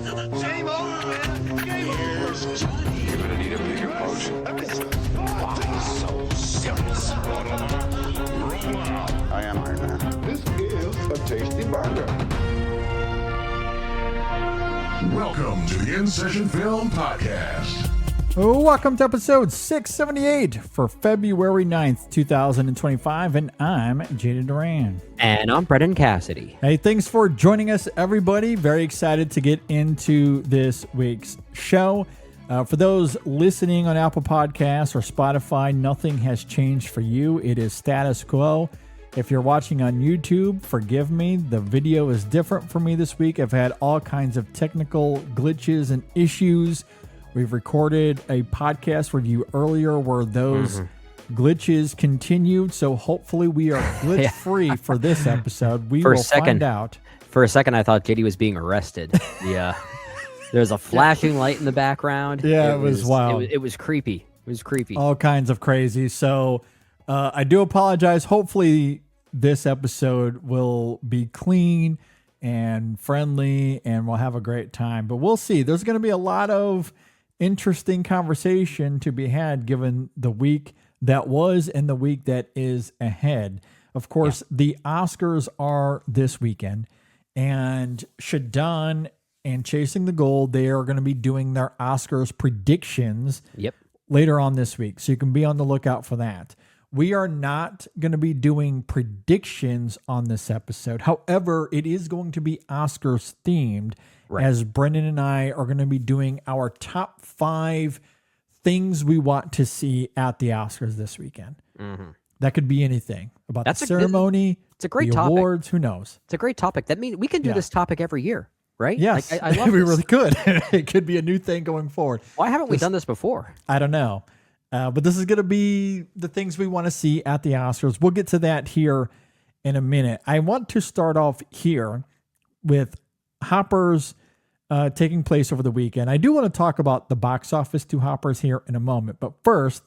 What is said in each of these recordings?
Game over, man. Game over. You're gonna need a bigger potion. So serious. I am Iron Man. This is a tasty burger. Welcome to the In Session Film Podcast. Welcome to episode 678 for February 9th, 2025, and I'm Jaden Duran. And I'm Brendan Cassidy. Hey, thanks for joining us, everybody. Very excited to get into this week's show. For those listening on Apple Podcasts or Spotify, nothing has changed for you. It is status quo. If you're watching on YouTube, forgive me. The video is different for me this week. I've had all kinds of technical glitches and issues. We've recorded a podcast review earlier where those glitches continued, so hopefully we are glitch-free for this episode. We will find out. For a second, I thought JD was being arrested. Yeah. There's a flashing light in the background. Yeah, it was wild. It was creepy. It was creepy. All kinds of crazy. So I do apologize. Hopefully this episode will be clean and friendly, and we'll have a great time. But we'll see. There's going to be a lot of interesting conversation to be had given the week that was and the week that is ahead. Of course, the Oscars are this weekend, and Shadon and Chasing the Gold, they are going to be doing their Oscars predictions later on this week. So you can be on the lookout for that. We are not going to be doing predictions on this episode. However, it is going to be Oscars themed, as Brendan and I are going to be doing our top 5 things we want to see at the Oscars this weekend. That could be anything about the ceremony. It's a great the topic. Awards. Who knows? It's a great topic. That means we can do this topic every year, right? Yes, I love we this. really could. It could be a new thing going forward. Why haven't we done this before? I don't know. But this is going to be the things we want to see at the Oscars. We'll get to that here in a minute. I want to start off here with Hoppers taking place over the weekend. I do want to talk about the box office to Hoppers here in a moment. But first,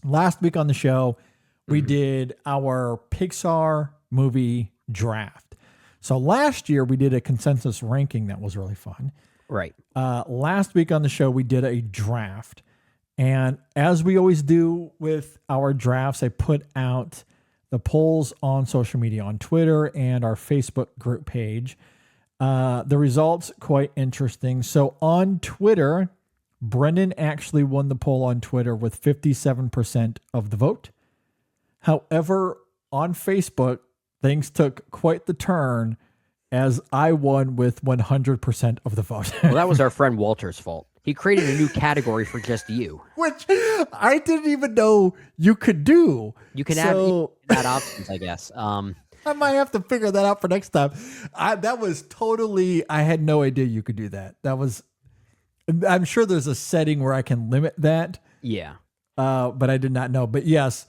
last week on the show, we did our Pixar movie draft. So last year, we did a consensus ranking that was really fun. Right. Last week on the show, we did a draft. And as we always do with our drafts, I put out the polls on social media, on Twitter and our Facebook group page. The results, quite interesting. So on Twitter, Brendan actually won the poll on Twitter with 57% of the vote. However, on Facebook, things took quite the turn as I won with 100% of the vote. Well, that was our friend Walter's fault. He created a new category for just you. Which I didn't even know you could do. You can add options, I guess. I might have to figure that out for next time. That was totally, I had no idea you could do that. I'm sure there's a setting where I can limit that. Yeah. But I did not know. But yes,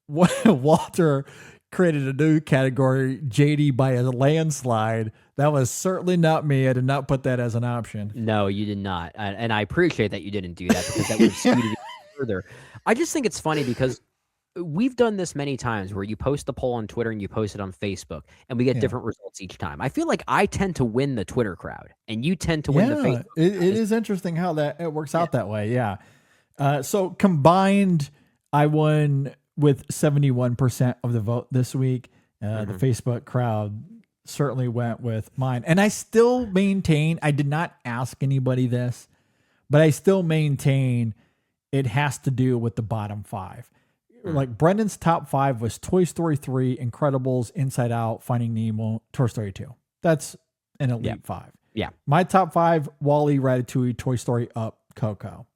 Walter created a new category, JD by a landslide. That was certainly not me. I did not put that as an option. No, you did not. And I appreciate that you didn't do that because that would have skewed it further. I just think it's funny because we've done this many times where you post the poll on Twitter and you post it on Facebook and we get different results each time. I feel like I tend to win the Twitter crowd and you tend to win the Facebook. It is interesting how it works out that way. Yeah. So combined, I won with 71% of the vote this week. The Facebook crowd certainly went with mine. And I still maintain, I did not ask anybody this, but I still maintain it has to do with the bottom 5. Like Brendan's top 5 was Toy Story 3, Incredibles, Inside Out, Finding Nemo, Toy Story 2. That's an elite 5. Yeah. My top 5, WALL-E, Ratatouille, Toy Story, Up, Coco.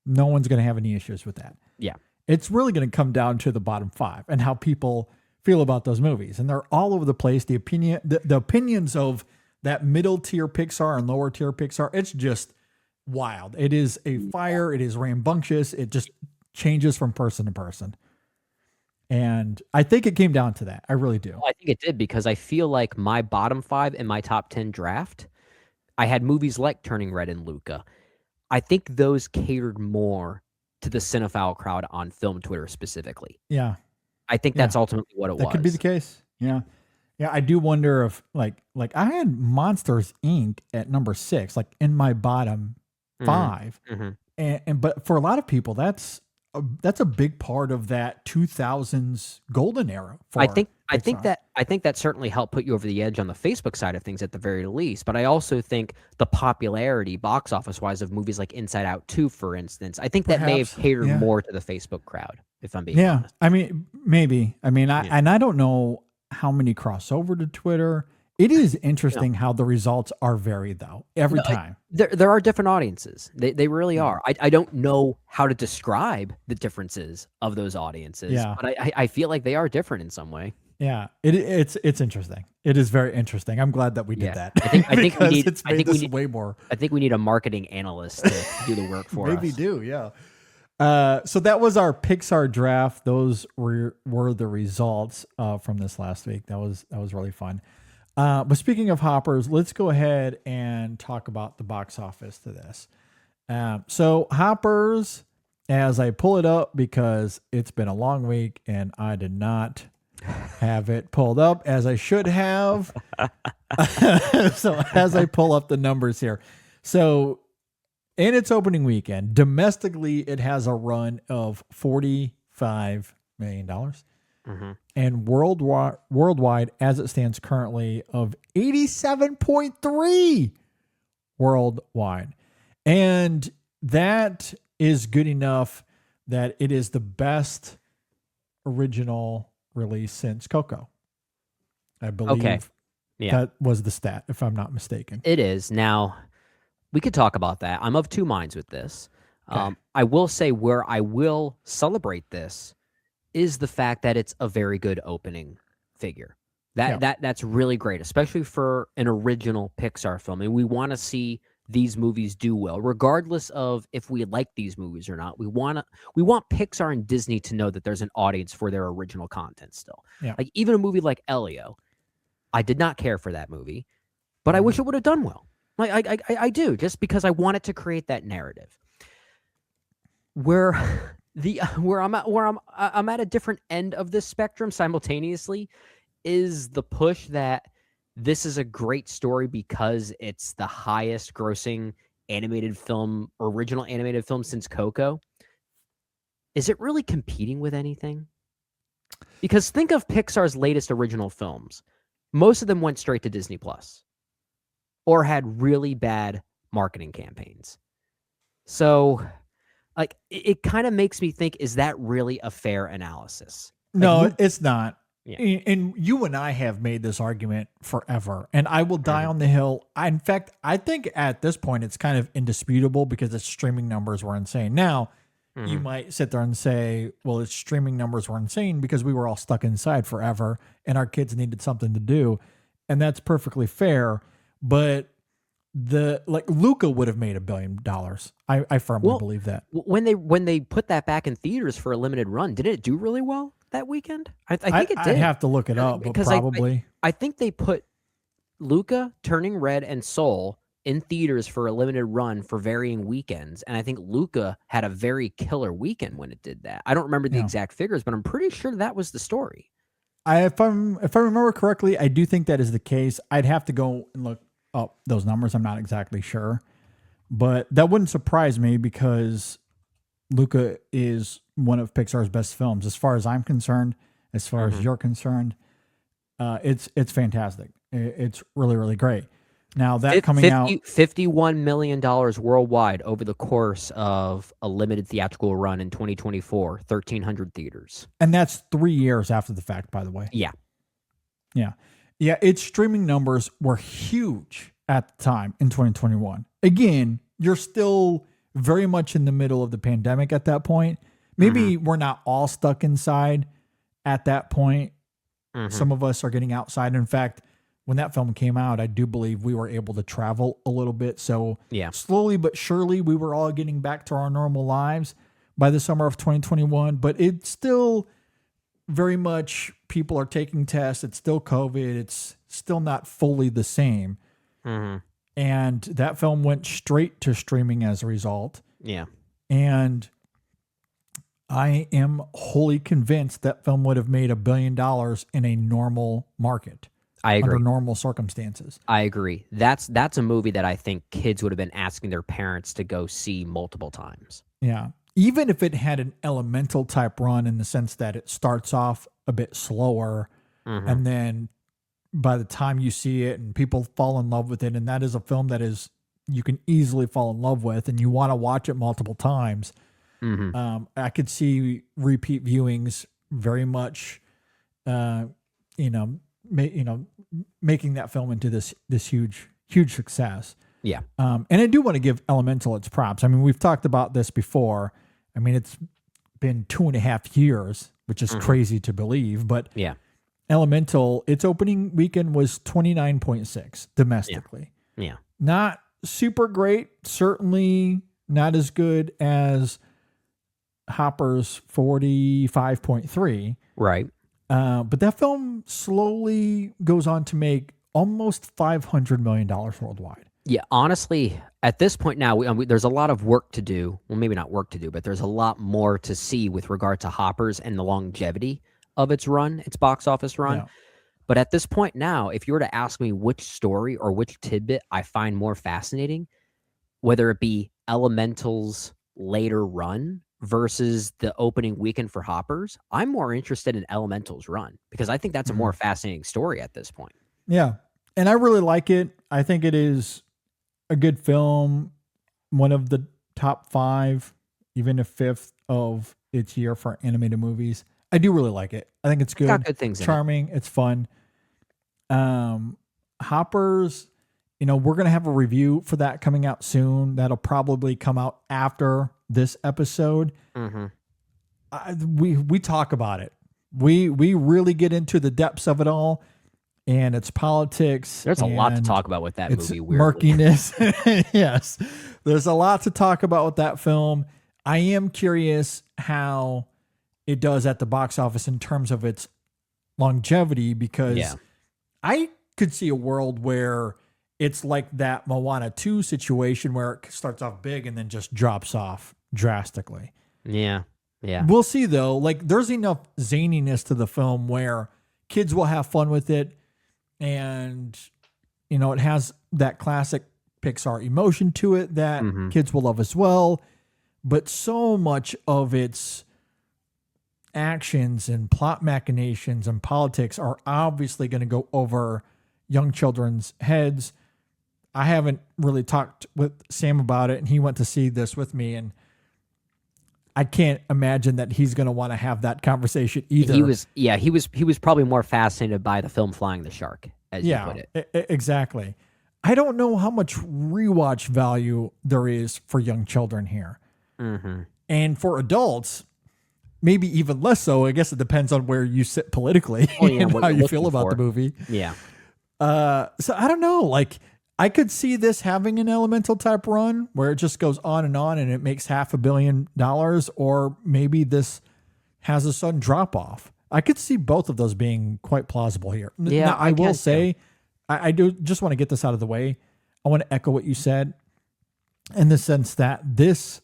No one's going to have any issues with that. Yeah. It's really going to come down to the bottom 5 and how people feel about those movies. And they're all over the place. The opinions of that middle tier Pixar and lower tier Pixar, it's just wild. It is a fire. It is rambunctious. It just changes from person to person. And I think it came down to that. I really do. Well, I think it did because I feel like my bottom 5 in my top 10 draft, I had movies like Turning Red and Luca. I think those catered more to the cinephile crowd on film Twitter specifically. Yeah. I think that's ultimately what it was. That could be the case. Yeah. Yeah, I do wonder if like I had Monsters Inc. at number 6, like in my bottom Mhm, 5, mhm. and but for a lot of people, that's a big part of that 2000s golden era I for think I think Pixar. that I think that certainly helped put you over the edge on the Facebook side of things at the very least. But I also think the popularity, box office wise, of movies like Inside Out 2, for instance, I think that may have Perhaps, catered yeah. more to the Facebook crowd, if I'm being Yeah, honest. I mean, maybe. I mean, Yeah. I don't know how many cross over to Twitter. It is No, interesting how the results are varied though every no, time. there are different audiences. They really Yeah. are. I don't know how to describe the differences of those audiences, Yeah. but I feel like they are different in some way. Yeah, it's interesting. It is very interesting. I'm glad that we did Yeah. that I think we because need it's I made think we this need way more. I think we need a marketing analyst to do the work for Maybe us. do, yeah. So that was our Pixar draft. Those were the results from this last week. That was really fun. But speaking of hoppers, let's go ahead and talk about the box office to this. So hoppers, as I pull it up because it's been a long week and I did not have it pulled up as I should have. So as I pull up the numbers here, so in its opening weekend, domestically, it has a run of $45 million. Mhm. And worldwide, as it stands currently, of 87.3 worldwide. And that is good enough that it is the best original release since Coco. I believe Okay. Yeah. that was the stat, if I'm not mistaken. It is. Now, we could talk about that. I'm of two minds with this. Okay. I will say where I will celebrate this is the fact that it's a very good opening figure. Yeah. That's really great, especially for an original Pixar film. And we want to see these movies do well, regardless of if we like these movies or not. We want Pixar and Disney to know that there's an audience for their original content still. Yeah. Like even a movie like Elio, I did not care for that movie, but I wish it would have done well. Like I do, just because I wanted to create that narrative. Where I'm at a different end of this spectrum simultaneously is the push that this is a great story because it's the highest grossing original animated film since Coco. Is it really competing with anything? Because think of Pixar's latest original films. Most of them went straight to Disney Plus or had really bad marketing campaigns. So, like, it kind of makes me think, is that really a fair analysis? No, it's not. Yeah. And you and I have made this argument forever, and I will die on the hill. In fact, I think at this point it's kind of indisputable because its streaming numbers were insane. Now, you might sit there and say, well, its streaming numbers were insane because we were all stuck inside forever and our kids needed something to do. And that's perfectly fair. But Luca would have made $1 billion. I firmly believe that. When they put that back in theaters for a limited run, did it do really well that weekend? I think it did. I'd have to look it up, but Because probably. I think they put Luca, Turning Red, and Soul in theaters for a limited run for varying weekends, and I think Luca had a very killer weekend when it did that. I don't remember the exact figures, but I'm pretty sure that was the story. If I remember correctly, I do think that is the case. I'd have to go and look up those numbers. I'm not exactly sure, but that wouldn't surprise me because Luca is one of Pixar's best films, as far as I'm concerned. As far as you're concerned, it's fantastic. It's really, really great. Now that coming out $51 million worldwide over the course of a limited theatrical run in 2024, 1,300 theaters. and that's 3 years after the fact, by the way. Yeah. Yeah. Its streaming numbers were huge at the time in 2021. Again, you're still very much in the middle of the pandemic at that point. Maybe we're not all stuck inside at that point. Some of us are getting outside. In fact, when that film came out, I do believe we were able to travel a little bit. So slowly but surely, we were all getting back to our normal lives by the summer of 2021. But it's still very much people are taking tests. It's still COVID. It's still not fully the same. And that film went straight to streaming as a result. Yeah. And I am wholly convinced that film would have made $1 billion in a normal market. I under agree. normal circumstances. I agree. That's a movie that I think kids would have been asking their parents to go see multiple times. Yeah. Even if it had an Elemental type run in the sense that it starts off a bit slower and then by the time you see it and people fall in love with it, and that is a film that is you can easily fall in love with and you want to watch it multiple times. I could see repeat viewings very much, making that film into this huge success. Yeah. And I do want to give Elemental its props. I mean, we've talked about this before. I mean, it's been 2.5 years, which is crazy to believe, but Yeah. Elemental, its opening weekend was 29.6 domestically. Yeah. Not super great, certainly not as good as Hopper's 45.3. Right. But that film slowly goes on to make almost $500 million worldwide. Yeah, honestly, at this point now, there's a lot of work to do. Well, maybe not work to do, but there's a lot more to see with regard to Hoppers and the longevity of its run, its box office run. Yeah. But at this point now, if you were to ask me which story or which tidbit I find more fascinating, whether it be Elemental's later run versus the opening weekend for Hoppers, I'm more interested in Elemental's run because I think that's a more fascinating story at this point. Yeah. And I really like it. I think it is a good film, one of the top 5, even a 5th of its year for animated movies. I do really like it. I think it's good. Got good things in it. Charming. It's fun. Hoppers, we're going to have a review for that coming out soon. That'll probably come out after this episode. We talk about it. We really get into the depths of it all and its politics. There's a lot to and talk about with that its movie. Weirdly. murkiness. Yes. There's a lot to talk about with that film. I am curious how it does at the box office in terms of its longevity, because I could see a world where it's like that Moana 2 situation where it starts off big and then just drops off drastically. Yeah. We'll see though. Like there's enough zaniness to the film where kids will have fun with it. And, it has that classic Pixar emotion to it that kids will love as well. But so much of its actions and plot machinations and politics are obviously going to go over young children's heads. I haven't really talked with Sam about it, and he went to see this with me, and I can't imagine that he's going to want to have that conversation either. He was probably more fascinated by the film Flying the Shark, as you put it. Exactly. I don't know how much rewatch value there is for young children here. And for adults, maybe even less so. I guess it depends on where you sit politically and how you feel about the movie. Yeah. So I don't know. Like, I could see this having an Elemental type run where it just goes on and it makes $500 million, or maybe this has a sudden drop off. I could see both of those being quite plausible here. Yeah, now, I will say, I do just want to get this out of the way. I want to echo what you said in the sense that this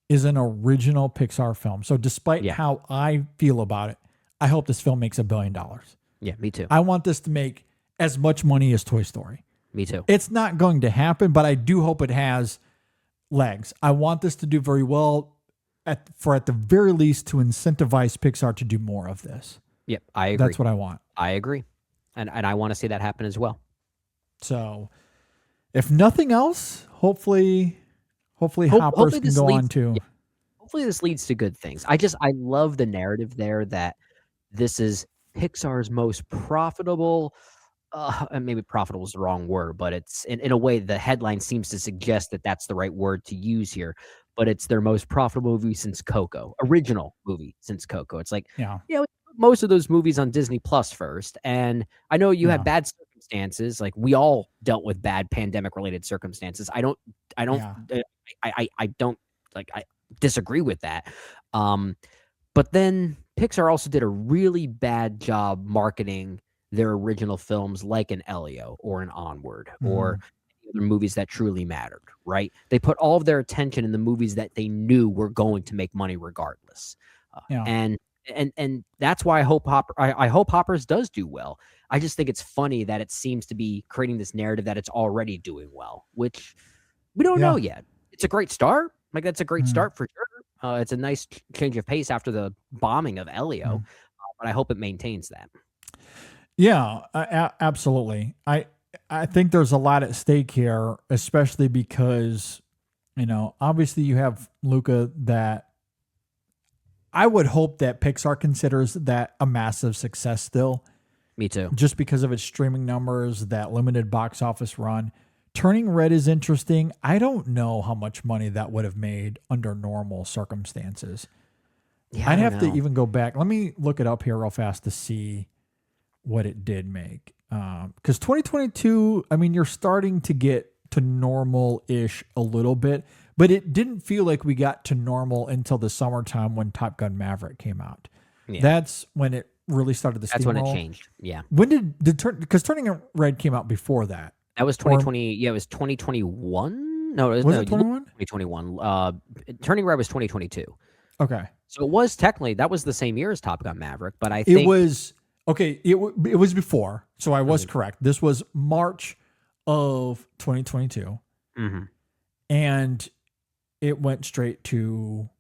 is an original Pixar film. So despite how I feel about it, I hope this film makes $1 billion. Yeah, me too. I want this to make as much money as Toy Story. Me too. It's not going to happen, but I do hope it has legs. I want this to do very well, at the very least to incentivize Pixar to do more of this. Yep, I agree. That's what I want. I agree. And I want to see that happen as well. So if nothing else, hopefully Hoppers can go on to. Yeah, hopefully this leads to good things. I love the narrative there that this is Pixar's most profitable, and maybe profitable is the wrong word, but it's in a way the headline seems to suggest that that's the right word to use here, but it's their most profitable movie since Coco, original movie since Coco. It's like, most of those movies on Disney Plus first. And I know you have bad circumstances. Like we all dealt with bad pandemic related circumstances. I disagree with that. But then Pixar also did a really bad job marketing their original films like an Elio or an Onward or other movies that truly mattered, right? They put all of their attention in the movies that they knew were going to make money regardless. And and that's why I hope Hoppers does do well. I just think it's funny that it seems to be creating this narrative that it's already doing well, which we don't know yet. It's a great start. Like, that's a great start for sure. It's a nice change of pace after the bombing of Elio, but I hope it maintains that. Yeah, absolutely. I think there's a lot at stake here, especially because, obviously you have Luca that I would hope that Pixar considers that a massive success still. Me too. Just because of its streaming numbers, that limited box office run. Turning Red is interesting. I don't know how much money that would have made under normal circumstances. Yeah, I'd have to even go back. Let me look it up here real fast to see what it did make. Because 2022, I mean, you're starting to get to normal-ish a little bit, but it didn't feel like we got to normal until the summertime when Top Gun Maverick came out. Yeah. That's when it really started to steamroll. That's when it changed. Yeah. When did because Turning Red came out before that? That was 2020. Yeah, it was 2021. No, Was it 21? 2021. Turning Red was 2022. Okay. So it was technically, that was the same year as Top Gun Maverick, but I think it was okay. It was before, so I was correct. This was March of 2022, and it went straight to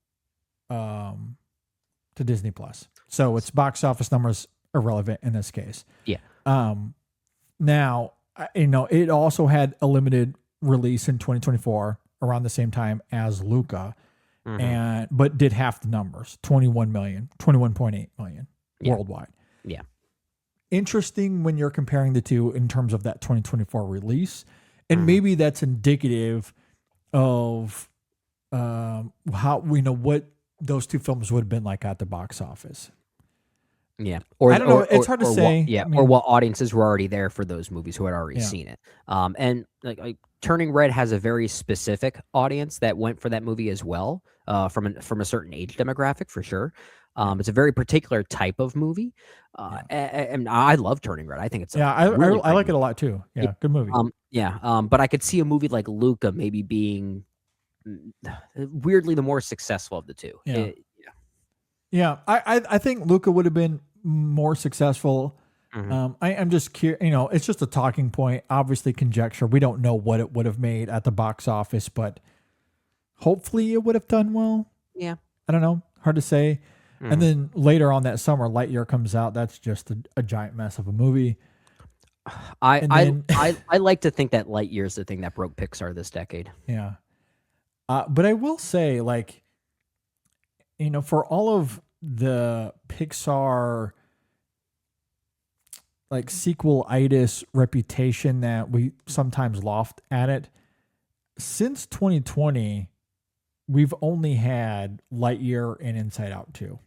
Disney Plus. So its box office numbers irrelevant in this case. Yeah. Now, it also had a limited release in 2024 around the same time as Luca, but did half the numbers, 21.8 million worldwide. Yeah. Interesting when you're comparing the two in terms of that 2024 release. And maybe that's indicative of how what those two films would have been like at the box office. Yeah. I don't know. It's hard to say. Or what audiences were already there for those movies who had already seen it. And like Turning Red has a very specific audience that went for that movie as well, from a certain age demographic for sure. It's a very particular type of movie, and I love Turning Red. I think it's I like it a lot too. Yeah, good movie. But I could see a movie like Luca maybe being weirdly the more successful of the two. I think Luca would have been more successful. I'm just curious. It's just a talking point. Obviously, conjecture. We don't know what it would have made at the box office, but hopefully, it would have done well. Yeah, I don't know. Hard to say. And then later on that summer, Lightyear comes out. That's just a giant mess of a movie. I like to think that Lightyear is the thing that broke Pixar this decade. Yeah. But I will say, for all of the Pixar sequel-itis reputation that we sometimes loft at it, since 2020, we've only had Lightyear and Inside Out 2.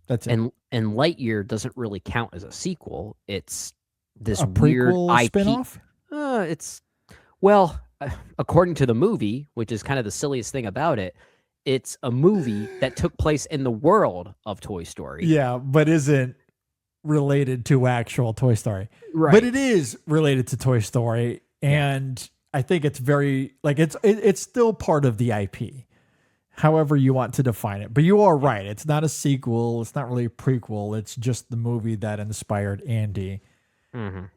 That's it. And Lightyear doesn't really count as a sequel. It's this a weird prequel IP spinoff? According to the movie, which is kind of the silliest thing about it, it's a movie that took place in the world of Toy Story. Yeah, but isn't related to actual Toy Story. Right. But it is related to Toy Story, and I think it's very it's still part of the IP. However you want to define it. But you are right. It's not a sequel. It's not really a prequel. It's just the movie that inspired Andy.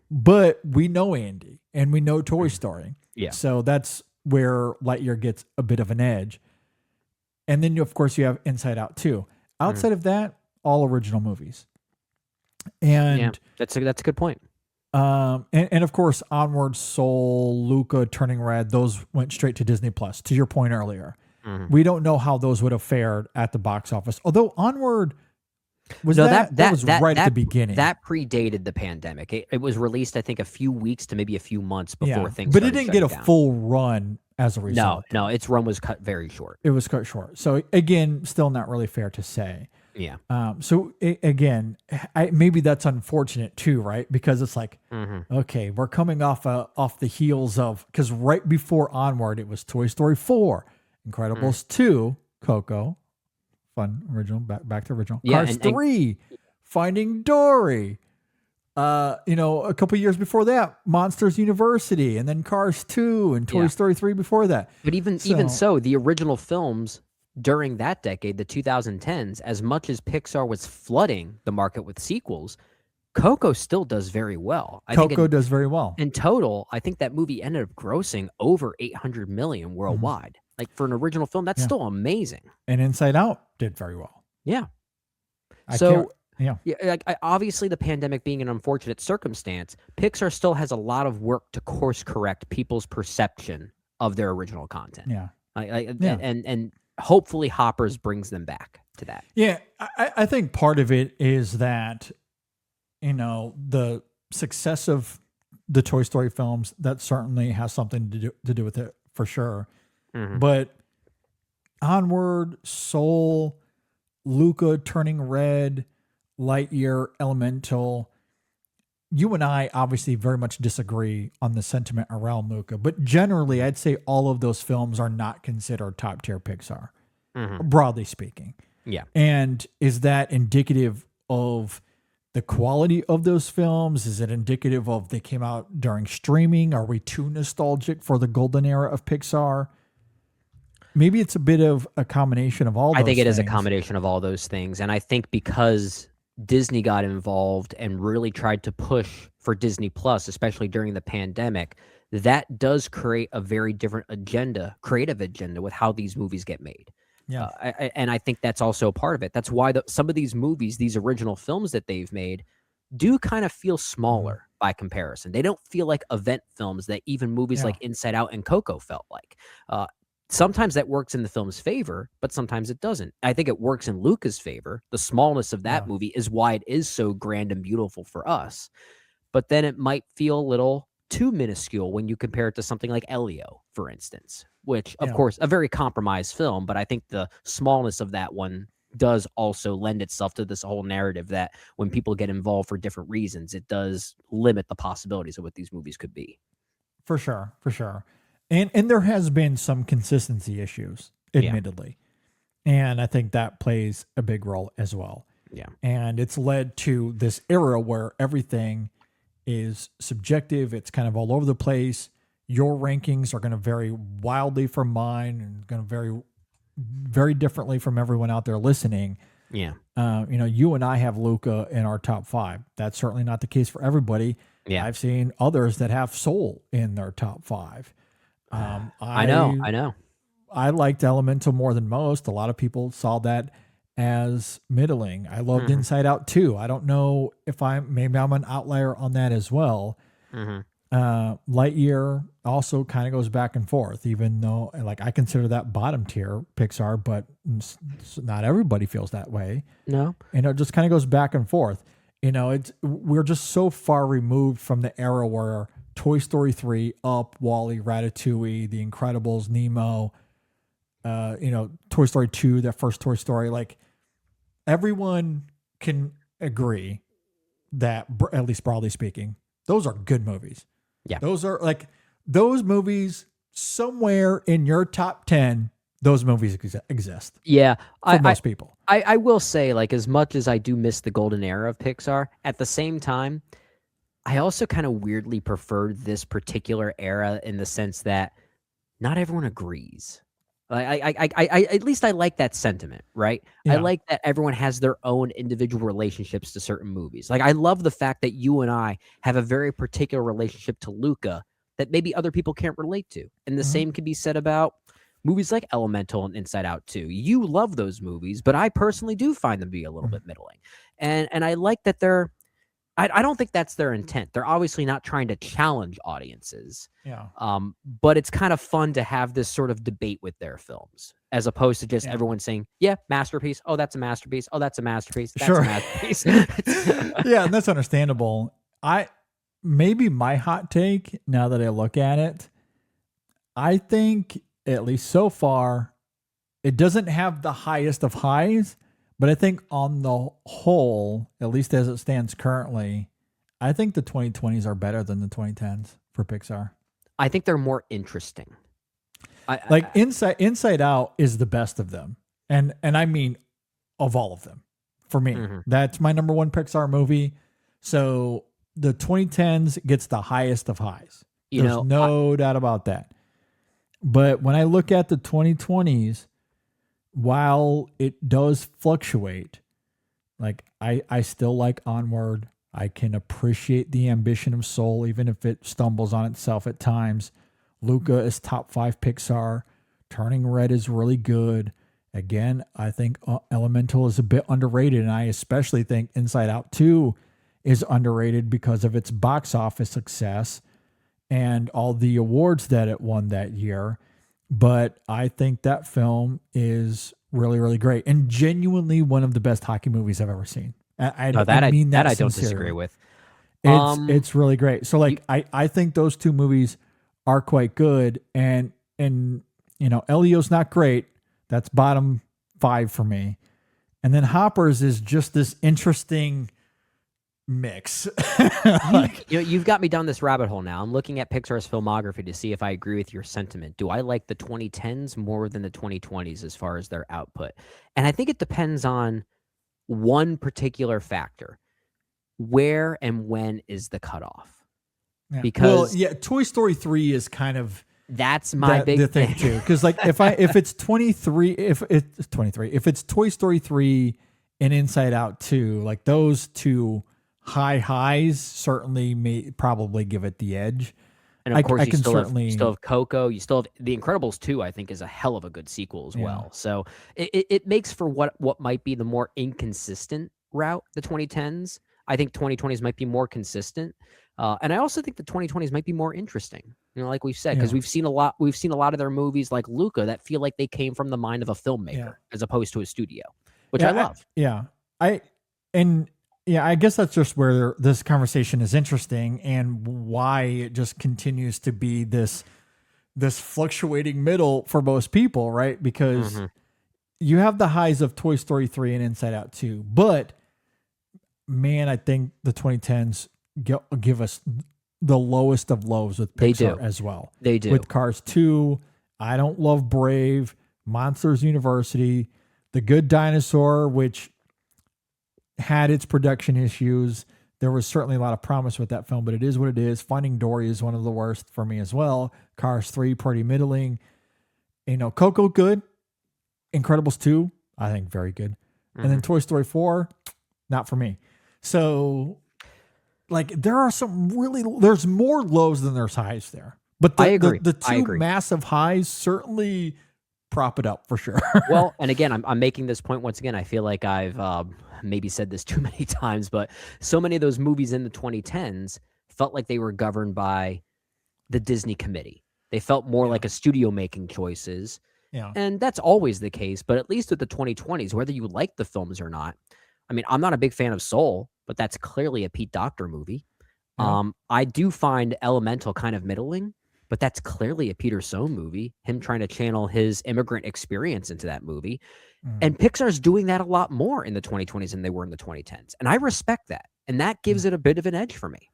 But we know Andy and we know Toy Story. Yeah. So that's where Lightyear gets a bit of an edge. And then, of course, you have Inside Out 2. Outside of that, all original movies. And that's a good point. And of course, Onward, Soul, Luca, Turning Red, those went straight to Disney Plus, to your point earlier. We don't know how those would have fared at the box office. Although Onward was right at the beginning. That predated the pandemic. It was released, I think, a few weeks to maybe a few months before things. But it didn't get a full run as a result. No, its run was cut very short. It was cut short. So again, still not really fair to say. Yeah. Again, maybe that's unfortunate too, right? Because it's like, okay, we're coming off the heels of, because right before Onward, it was Toy Story 4. Incredibles 2, Coco, fun original, back to original. Yeah, Cars 3, Finding Dory. A couple years before that, Monsters University, and then Cars 2 and Toy Story 3 before that. But even so, the original films during that decade, the 2010s, as much as Pixar was flooding the market with sequels, Coco still does very well. I think Coco does very well. in total, I think that movie ended up grossing over 800 million worldwide. Like for an original film, that's still amazing. And Inside Out did very well. Yeah. I So can't- yeah. yeah, like obviously the pandemic being an unfortunate circumstance, Pixar still has a lot of work to course correct people's perception of their original content. Yeah. Yeah. And hopefully Hoppers brings them back to that. Yeah, I think part of it is that, the success of the Toy Story films, that certainly has something to do with it for sure. Mhm. But Onward, Soul, Luca Turning Red, Lightyear, Elemental, you and I obviously very much disagree on the sentiment around Luca, but generally I'd say all of those films are not considered top tier Pixar, broadly speaking. Yeah. And is that indicative of the quality of those films? Is it indicative of they came out during streaming? Are we too nostalgic for the golden era of Pixar? Maybe it's a bit of a combination of all those I think it is a things. combination of all those things. And I think because Disney got involved and really tried to push for Disney Plus, especially during the pandemic, that does create a very different agenda, creative agenda with how these movies get made. Yeah. And I think that's also part of it. That's why some of these movies, these original films that they've made, do kind of feel smaller by comparison. They don't feel like event films that even movies like Inside Out and Coco felt like. Sometimes that works in the film's favor, but sometimes it doesn't. I think it works in Luca's favor. The smallness of that movie is why it is so grand and beautiful for us. But then it might feel a little too minuscule when you compare it to something like Elio, for instance, which, of course, a very compromised film, but I think the smallness of that one does also lend itself to this whole narrative that when people get involved for different reasons, it does limit the possibilities of what these movies could be. For sure. And there has been some consistency issues, admittedly. And I think that plays a big role as well. Yeah. And it's led to this era where everything is subjective. It's kind of all over the place. Your rankings are going to vary wildly from mine and going to vary very differently from everyone out there listening. Yeah. You and I have Luca in our top 5. That's certainly not the case for everybody. Yeah. I've seen others that have Soul in their top 5. I know. I liked Elemental more than most. A lot of people saw that as middling. I loved Inside Out too. I don't know if maybe I'm an outlier on that as well. Lightyear also kind of goes back and forth, even though I consider that bottom tier Pixar, but not everybody feels that way. No. And it just kind of goes back and forth. We're just so far removed from the era where Toy Story 3, Up, WALL-E, Ratatouille, The Incredibles, Nemo, Toy Story 2, that first Toy Story, everyone can agree that, at least broadly speaking, those are good movies. Yeah. Those are those movies somewhere in your top 10, those movies exist. Yeah. For most people. I will say, as much as I do miss the golden era of Pixar, at the same time, I also kind of weirdly prefer this particular era in the sense that not everyone agrees. At least I like that sentiment, right? Yeah. I like that everyone has their own individual relationships to certain movies. I love the fact that you and I have a very particular relationship to Luca that maybe other people can't relate to. And the same can be said about movies like Elemental and Inside Out too. You love those movies, but I personally do find them to be a little bit middling. And I like that I don't think that's their intent. They're obviously not trying to challenge audiences. Yeah. But it's kind of fun to have this sort of debate with their films, as opposed to just everyone saying, yeah, masterpiece. Oh, that's a masterpiece. Oh, that's a masterpiece. That's a masterpiece. Yeah, and that's understandable. Maybe my hot take, now that I look at it, I think, at least so far, it doesn't have the highest of highs. But I think on the whole, at least as it stands currently, I think the 2020s are better than the 2010s for Pixar. I think they're more interesting. Inside Out is the best of them. And I mean of all of them. For me. That's my number 1 Pixar movie. So the 2010s gets the highest of highs. There's no doubt about that. But when I look at the 2020s, while it does fluctuate, like I still like Onward. I can appreciate the ambition of Soul, even if it stumbles on itself at times. Luca is top 5 Pixar. Turning Red is really good. Again, I think Elemental is a bit underrated, and I especially think Inside Out 2 is underrated because of its box office success and all the awards that it won that year. But I think that film is really, really great and genuinely one of the best hockey movies I've ever seen. I mean that I don't sincerely. disagree with. It's really great. So like I think those two movies are quite good, and you know, Elio's not great. That's bottom 5 for me. And then Hoppers is just this interesting mix. You've got me down this rabbit hole now. I'm looking at Pixar's filmography to see if I agree with your sentiment. Do I like the 2010s more than the 2020s as far as their output? And I think it depends on one particular factor. Where and when is the cutoff? Yeah. Because Toy Story 3 is kind of that's my big thing too. Because like if it's 23, if it's Toy Story 3 and Inside Out 2, like those two highs certainly may probably give it the edge. And of course, you still have Coco. You still have The Incredibles 2, I think, is a hell of a good sequel as well. So it makes for what might be the more inconsistent route, the 2010s. I think 2020s might be more consistent. And I also think the 2020s might be more interesting. You know, like we've said, because we've seen a lot of their movies like Luca that feel like they came from the mind of a filmmaker as opposed to a studio, which I love. I guess that's just where this conversation is interesting and why it just continues to be this fluctuating middle for most people, right? Because you have the highs of Toy Story 3 and Inside Out 2, but man, I think the 2010s give us the lowest of lows with Pixar as well. They do. With Cars 2, I Don't Love Brave, Monsters University, The Good Dinosaur, which had its production issues. There was certainly a lot of promise with that film, but it is what it is. Finding Dory is one of the worst for me as well. Cars 3, pretty middling. You know, Coco, good. Incredibles 2, I think very good. And then Toy Story 4, not for me. So, like, there's more lows than there's highs there. But I agree. The two massive highs certainly prop it up for sure. Well, and again, I'm making this point once again. I feel like I've maybe said this too many times, but so many of those movies in the 2010s felt like they were governed by the Disney committee. They felt more like a studio making choices. Yeah. And that's always the case. But at least with the 2020s, whether you like the films or not, I mean, I'm not a big fan of Soul, but that's clearly a Pete Docter movie. Yeah. I do find Elemental kind of middling, but that's clearly a Peter Sohn movie, him trying to channel his immigrant experience into that movie. And Pixar's doing that a lot more in the 2020s than they were in the 2010s. And I respect that. And that gives it a bit of an edge for me.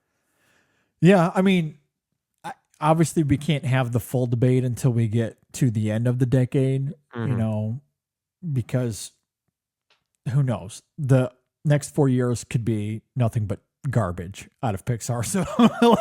Yeah, I mean, obviously we can't have the full debate until we get to the end of the decade, you know, because who knows? The next 4 years could be nothing but garbage out of Pixar. So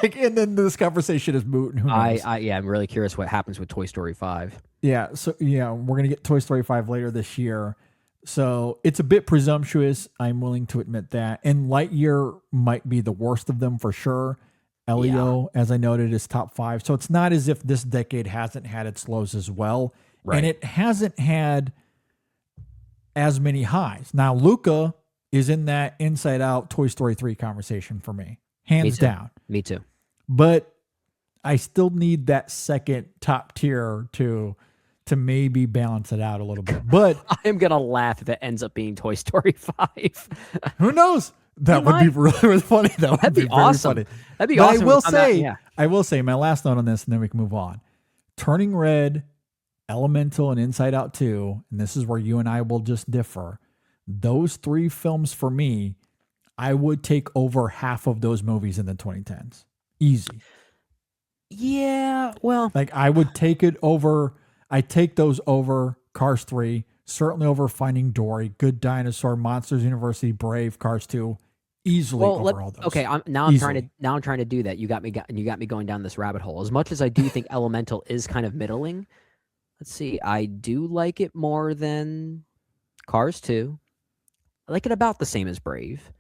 like, and then this conversation is moot. And who knows? I'm really curious what happens with Toy Story 5. Yeah. So yeah, we're going to get Toy Story 5 later this year. So it's a bit presumptuous. I'm willing to admit that. And Lightyear might be the worst of them for sure. Elio, as I noted, is top 5. So it's not as if this decade hasn't had its lows as well. Right. And it hasn't had as many highs. Now, Luca is in that Inside Out Toy Story 3 conversation for me. Hands down. Me too. But I still need that second top tier to maybe balance it out a little bit. But I am going to laugh if it ends up being Toy Story 5. Who knows? That would be really, really funny. That'd be awesome. Very funny. That'd be awesome. I will say my last note on this, and then we can move on. Turning Red, Elemental, and Inside Out 2, and this is where you and I will just differ. Those 3 films for me, I would take over half of those movies in the 2010s. Easy. Yeah, well. Like, I would take it over. I take those over Cars 3, certainly over Finding Dory, Good Dinosaur, Monsters University, Brave, Cars 2. Easily over all those. Okay, I'm trying to do that. You got me going down this rabbit hole. As much as I do think Elemental is kind of middling, let's see. I do like it more than Cars 2. I like it about the same as Brave.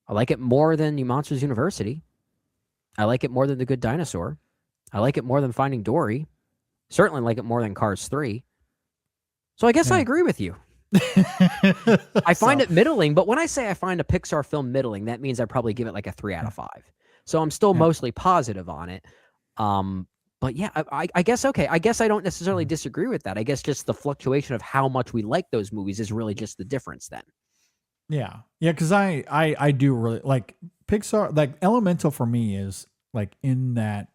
I like it more than New Monsters University. I like it more than The Good Dinosaur. I like it more than Finding Dory. Certainly like it more than Cars 3. So I guess I agree with you. I find it middling, but when I say I find a Pixar film middling, that means I probably give it like a 3 out of 5. So I'm still mostly positive on it. But yeah, I guess, okay. I guess I don't necessarily disagree with that. I guess just the fluctuation of how much we like those movies is really just the difference then. Yeah. Yeah, because I do really like Pixar. Like Elemental for me is like in that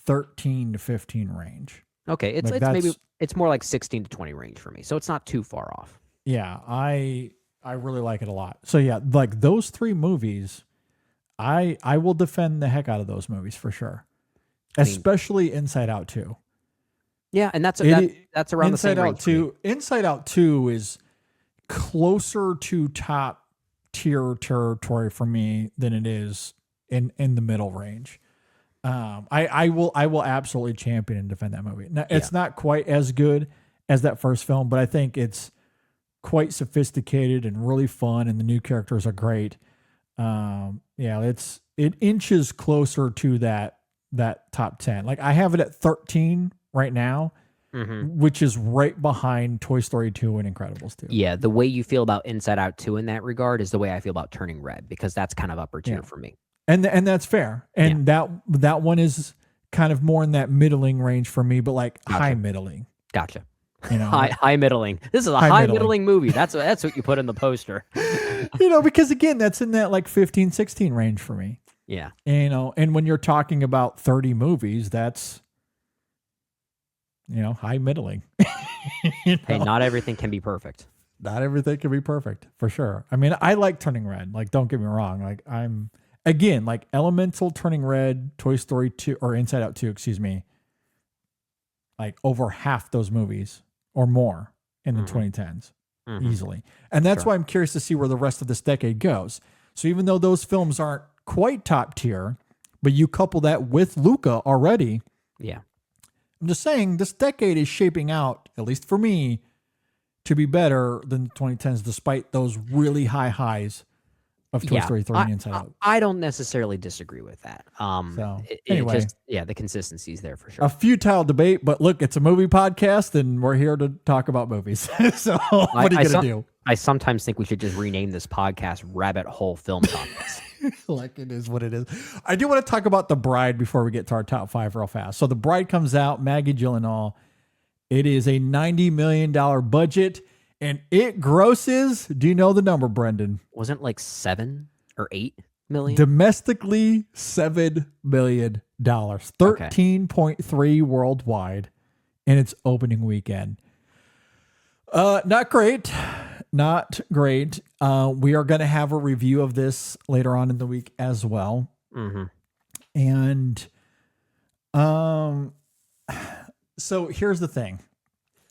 13 to 15 range. Okay, it's maybe it's more like 16 to 20 range for me. So it's not too far off. Yeah, I really like it a lot. So yeah, like those 3 movies, I will defend the heck out of those movies for sure. Especially Inside Out 2. Yeah, and that's around the same range. Inside Out 2 is closer to top tier territory for me than it is in the middle range. I will absolutely champion and defend that movie. Now, it's not quite as good as that first film, but I think it's quite sophisticated and really fun, and the new characters are great. It inches closer to that top 10. Like I have it at 13 right now. Which is right behind Toy Story 2 and Incredibles 2. Yeah, the way you feel about Inside Out 2 in that regard is the way I feel about Turning Red, because that's kind of upper tier for me. And that's fair. And that one is kind of more in that middling range for me, but like high middling. Gotcha. You know, high middling. This is a high middling movie. That's what you put in the poster. Because again, that's in that like 15, 16 range for me. Yeah. And when you're talking about 30 movies, that's high middling. Hey, not everything can be perfect. Not everything can be perfect, for sure. I mean, I like Turning Red. Like, don't get me wrong. Like, I'm, again, like Elemental, Turning Red, Toy Story 2, or Inside Out 2, excuse me. Like, over half those movies or more in the 2010s, easily. And that's why I'm curious to see where the rest of this decade goes. So even though those films aren't quite top tier, but you couple that with Luca already. Yeah. I'm just saying this decade is shaping out, at least for me, to be better than the 2010s, despite those really high highs of Toy Story 3 and Inside Out. I don't necessarily disagree with that. Anyway, the consistency's there for sure. A futile debate, but look, it's a movie podcast, and we're here to talk about movies. So what are you going to do? I sometimes think we should just rename this podcast Rabbit Hole Film Topics. Like it is what it is. I do want to talk about The Bride before we get to our top 5 real fast. So The Bride comes out, Maggie Gyllenhaal. It is a $90 million budget, and it grosses, do you know the number, Brendan? Wasn't it like 7 or 8 million? Domestically, $7 million. 13.3 worldwide in its opening weekend. Not great. Not great. We are going to have a review of this later on in the week as well. And so here's the thing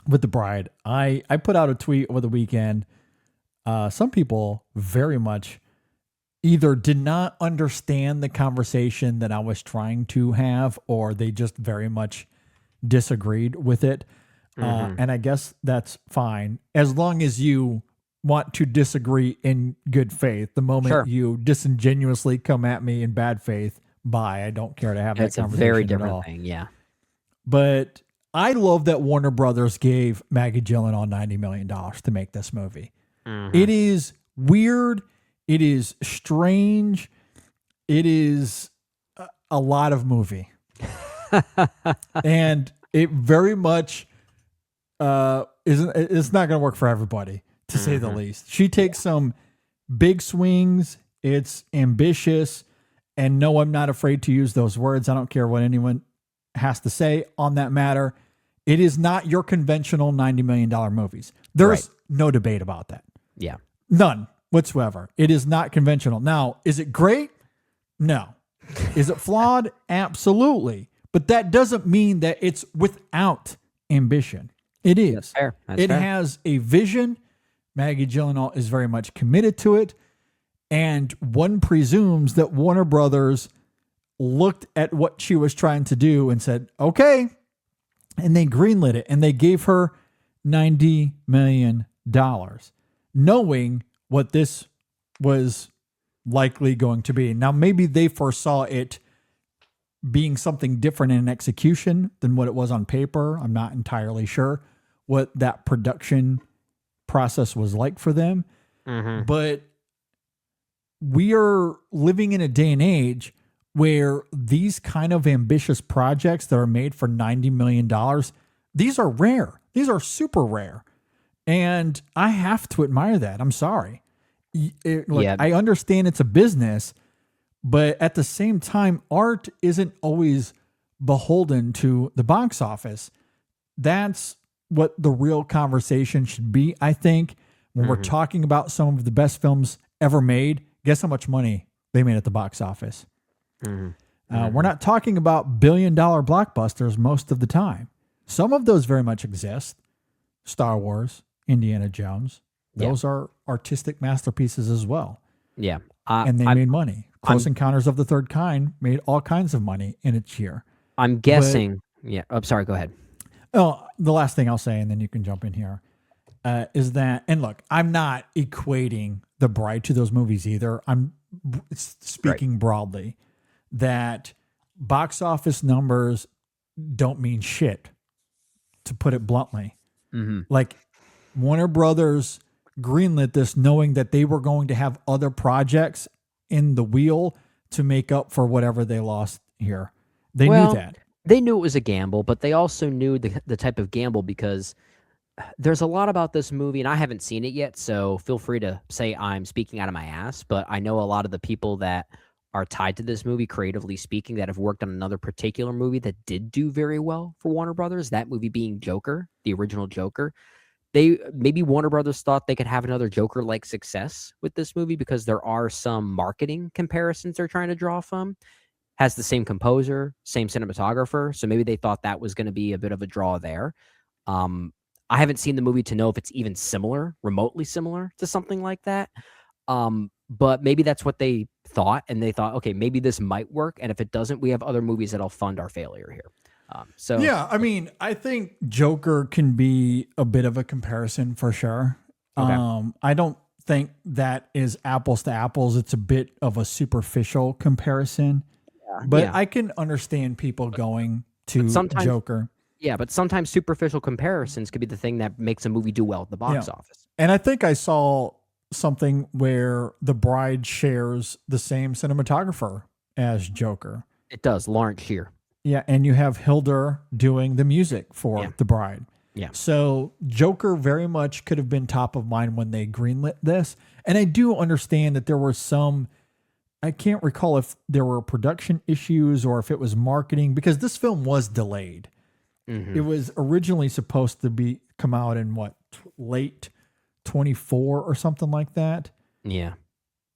with The Bride. I put out a tweet over the weekend. Some people very much either did not understand the conversation that I was trying to have, or they just very much disagreed with it. And I guess that's fine, as long as you want to disagree in good faith. The moment you disingenuously come at me in bad faith, I don't care to have that conversation. It's a very different thing, yeah. But I love that Warner Brothers gave Maggie Gyllenhaal $90 million to make this movie. It is weird. It is strange. It is a lot of movie. And it very much it's not going to work for everybody, to say the least. She takes some big swings. It's ambitious. And no, I'm not afraid to use those words. I don't care what anyone has to say on that matter. It is not your conventional $90 million movies. There's no debate about that. Yeah. None whatsoever. It is not conventional. Now, is it great? No. Is it flawed? Absolutely. But that doesn't mean that it's without ambition. It is. That's fair. It has a vision. Maggie Gyllenhaal is very much committed to it. And one presumes that Warner Brothers looked at what she was trying to do and said, okay, and they greenlit it, and they gave her $90 million, knowing what this was likely going to be. Now, maybe they foresaw it being something different in execution than what it was on paper. I'm not entirely sure what that production process was like for them. But we are living in a day and age where these kind of ambitious projects that are made for $90 million, these are rare. These are super rare. And I have to admire that. I'm sorry. I understand it's a business, but at the same time, art isn't always beholden to the box office. That's what the real conversation should be, I think. When we're talking about some of the best films ever made, guess how much money they made at the box office? We're not talking about billion-dollar blockbusters most of the time. Some of those very much exist. Star Wars, Indiana Jones. Those are artistic masterpieces as well. Yeah. And they made money. Close Encounters of the Third Kind made all kinds of money in its year. I'm guessing. I'm sorry. Go ahead. Oh, the last thing I'll say, and then you can jump in here, is that, and look, I'm not equating The Bride to those movies either. I'm speaking broadly that box office numbers don't mean shit, to put it bluntly. Like Warner Brothers greenlit this knowing that they were going to have other projects in the wheel to make up for whatever they lost here. They knew that. They knew it was a gamble, but they also knew the type of gamble because there's a lot about this movie, and I haven't seen it yet, so feel free to say I'm speaking out of my ass, but I know a lot of the people that are tied to this movie, creatively speaking, that have worked on another particular movie that did do very well for Warner Brothers, that movie being Joker, the original Joker. Maybe Warner Brothers thought they could have another Joker-like success with this movie because there are some marketing comparisons they're trying to draw from. Has the same composer, same cinematographer, so maybe they thought that was going to be a bit of a draw there. I haven't seen the movie to know if it's even similar, remotely similar to something like that. But maybe that's what they thought, and they thought, okay, maybe this might work, and if it doesn't, we have other movies that'll fund our failure here. Yeah, I mean, I think Joker can be a bit of a comparison for sure. Okay. I don't think that is apples to apples. It's a bit of a superficial comparison. But I can understand people going to Joker. Yeah, but sometimes superficial comparisons could be the thing that makes a movie do well at the box office. And I think I saw something where The Bride shares the same cinematographer as Joker. It does, Lawrence Shear. Yeah, and you have Hildur doing the music for The Bride. Yeah. So Joker very much could have been top of mind when they greenlit this. And I do understand that there were some, I can't recall if there were production issues or if it was marketing, because this film was delayed. It was originally supposed to come out in late 24 or something like that. Yeah.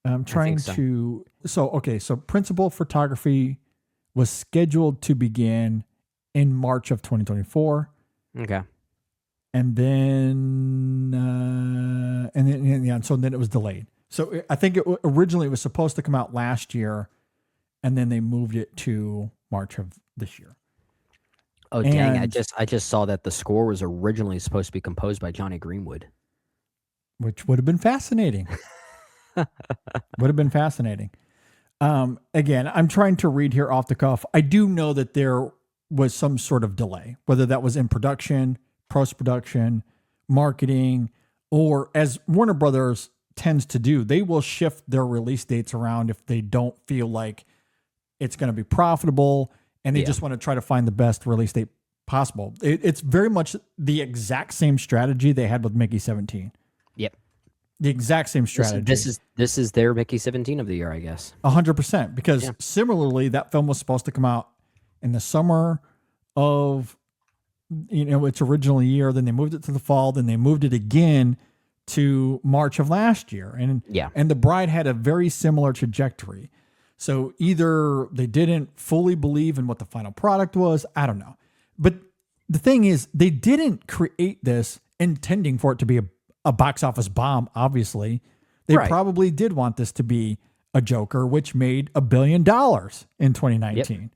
I'm trying to, so principal photography was scheduled to begin in March of 2024. Okay. And then it was delayed. So I think originally it was supposed to come out last year, and then they moved it to March of this year. Oh, dang. I just saw that the score was originally supposed to be composed by Johnny Greenwood. Which would have been fascinating. Again, I'm trying to read here off the cuff. I do know that there was some sort of delay, whether that was in production, post-production, marketing, or as Warner Brothers tends to do, they will shift their release dates around if they don't feel like it's going to be profitable, and they just want to try to find the best release date possible. It's very much the exact same strategy they had with Mickey 17. Yep. The exact same strategy. This is their Mickey 17 of the year, I guess. 100%. Because similarly, that film was supposed to come out in the summer of, its original year. Then they moved it to the fall. Then they moved it again to March of last year. And The Bride had a very similar trajectory. So either they didn't fully believe in what the final product was. I don't know. But the thing is, they didn't create this intending for it to be a box office bomb, obviously. They probably did want this to be a Joker, which made $1 billion in 2019.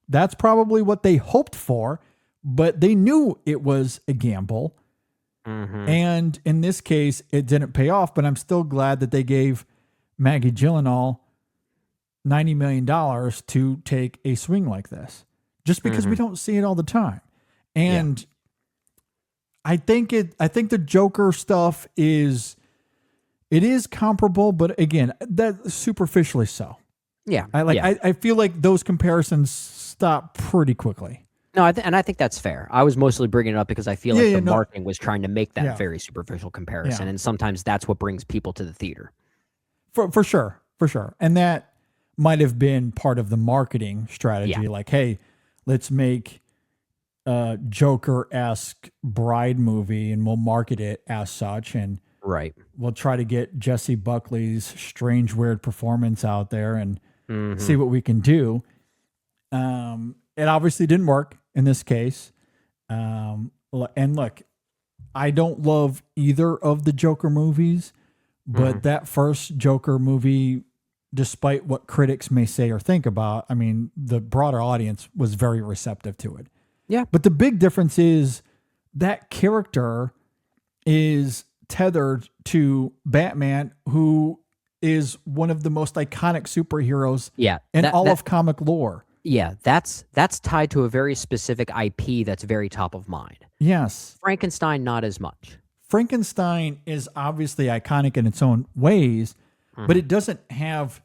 That's probably what they hoped for, but they knew it was a gamble. And in this case, it didn't pay off, but I'm still glad that they gave Maggie Gyllenhaal $90 million to take a swing like this, just because we don't see it all the time. And I think the Joker stuff is comparable, but again, that superficially so. Yeah. I feel like those comparisons stop pretty quickly. No, I think that's fair. I was mostly bringing it up because I feel like the no. marketing was trying to make that very superficial comparison, and sometimes that's what brings people to the theater. For sure. And that might have been part of the marketing strategy. Like, hey, let's make a Joker-esque Bride movie and we'll market it as such. And we'll try to get Jesse Buckley's strange, weird performance out there and see what we can do. It obviously didn't work in this case. And look, I don't love either of the Joker movies, but that first Joker movie, despite what critics may say or think about, I mean, the broader audience was very receptive to it. Yeah. But the big difference is that character is tethered to Batman, who is one of the most iconic superheroes in all of comic lore. Yeah, that's tied to a very specific IP that's very top of mind. Yes. Frankenstein, not as much. Frankenstein is obviously iconic in its own ways, but it doesn't have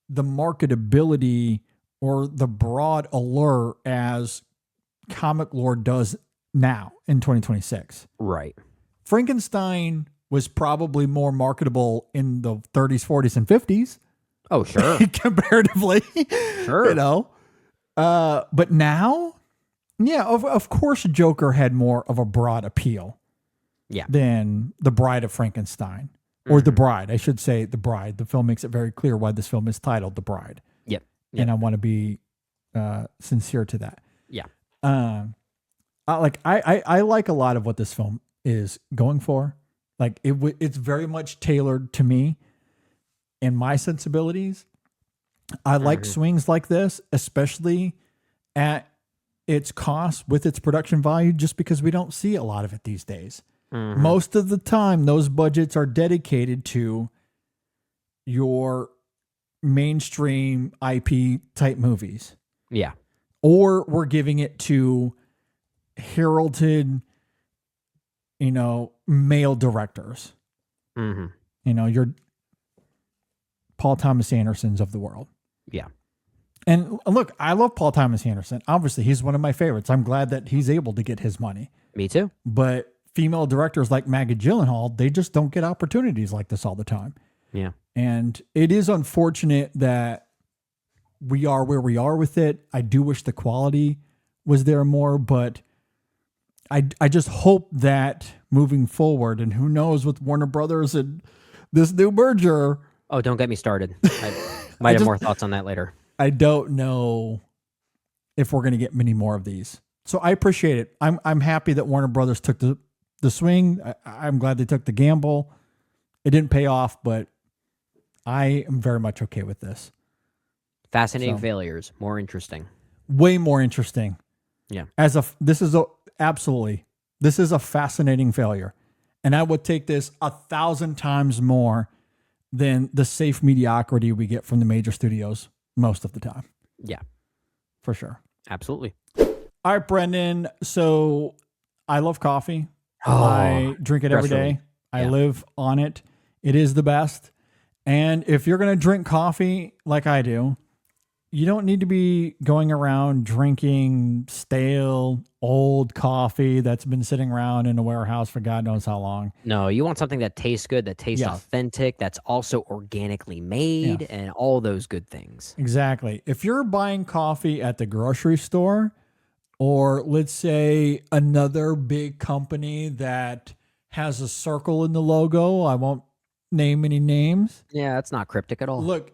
the marketability or the broad allure as comic lore does now in 2026. Right. Frankenstein was probably more marketable in the 30s, 40s, and 50s. Oh, sure. Comparatively. Sure. You know? But now, of course, Joker had more of a broad appeal than The Bride of Frankenstein. Or The Bride, I should say The Bride. The film makes it very clear why this film is titled The Bride. Yep. And I want to be sincere to that. Yeah. I like a lot of what this film is going for. Like it's very much tailored to me and my sensibilities. I like swings like this, especially at its cost with its production value, just because we don't see a lot of it these days. Most of the time, those budgets are dedicated to your mainstream IP type movies. Yeah. Or we're giving it to heralded, male directors. Your Paul Thomas Andersons of the world. Yeah. And look, I love Paul Thomas Anderson. Obviously, he's one of my favorites. I'm glad that he's able to get his money. Me too. But female directors like Maggie Gyllenhaal, they just don't get opportunities like this all the time. Yeah. And it is unfortunate that we are where we are with it. I do wish the quality was there more, but I just hope that moving forward, and who knows with Warner Brothers and this new merger. Oh, don't get me started. I might have more thoughts on that later. I don't know if we're going to get many more of these. So I appreciate it. I'm happy that Warner Brothers took the swing. I'm glad they took the gamble. It didn't pay off, but I am very much okay with this. Fascinating failures. More interesting. Way more interesting. Yeah. This is a fascinating failure. And I would take this 1,000 times more than the safe mediocrity we get from the major studios most of the time. Yeah. For sure. Absolutely. All right, Brendan. So I love coffee. I drink it every day. I live on it. It is the best. And if you're going to drink coffee like I do, you don't need to be going around drinking stale, old coffee that's been sitting around in a warehouse for God knows how long. No, you want something that tastes good, that tastes authentic, that's also organically made, and all those good things. Exactly. If you're buying coffee at the grocery store, or let's say another big company that has a circle in the logo, I won't name any names. Yeah, that's not cryptic at all. Look,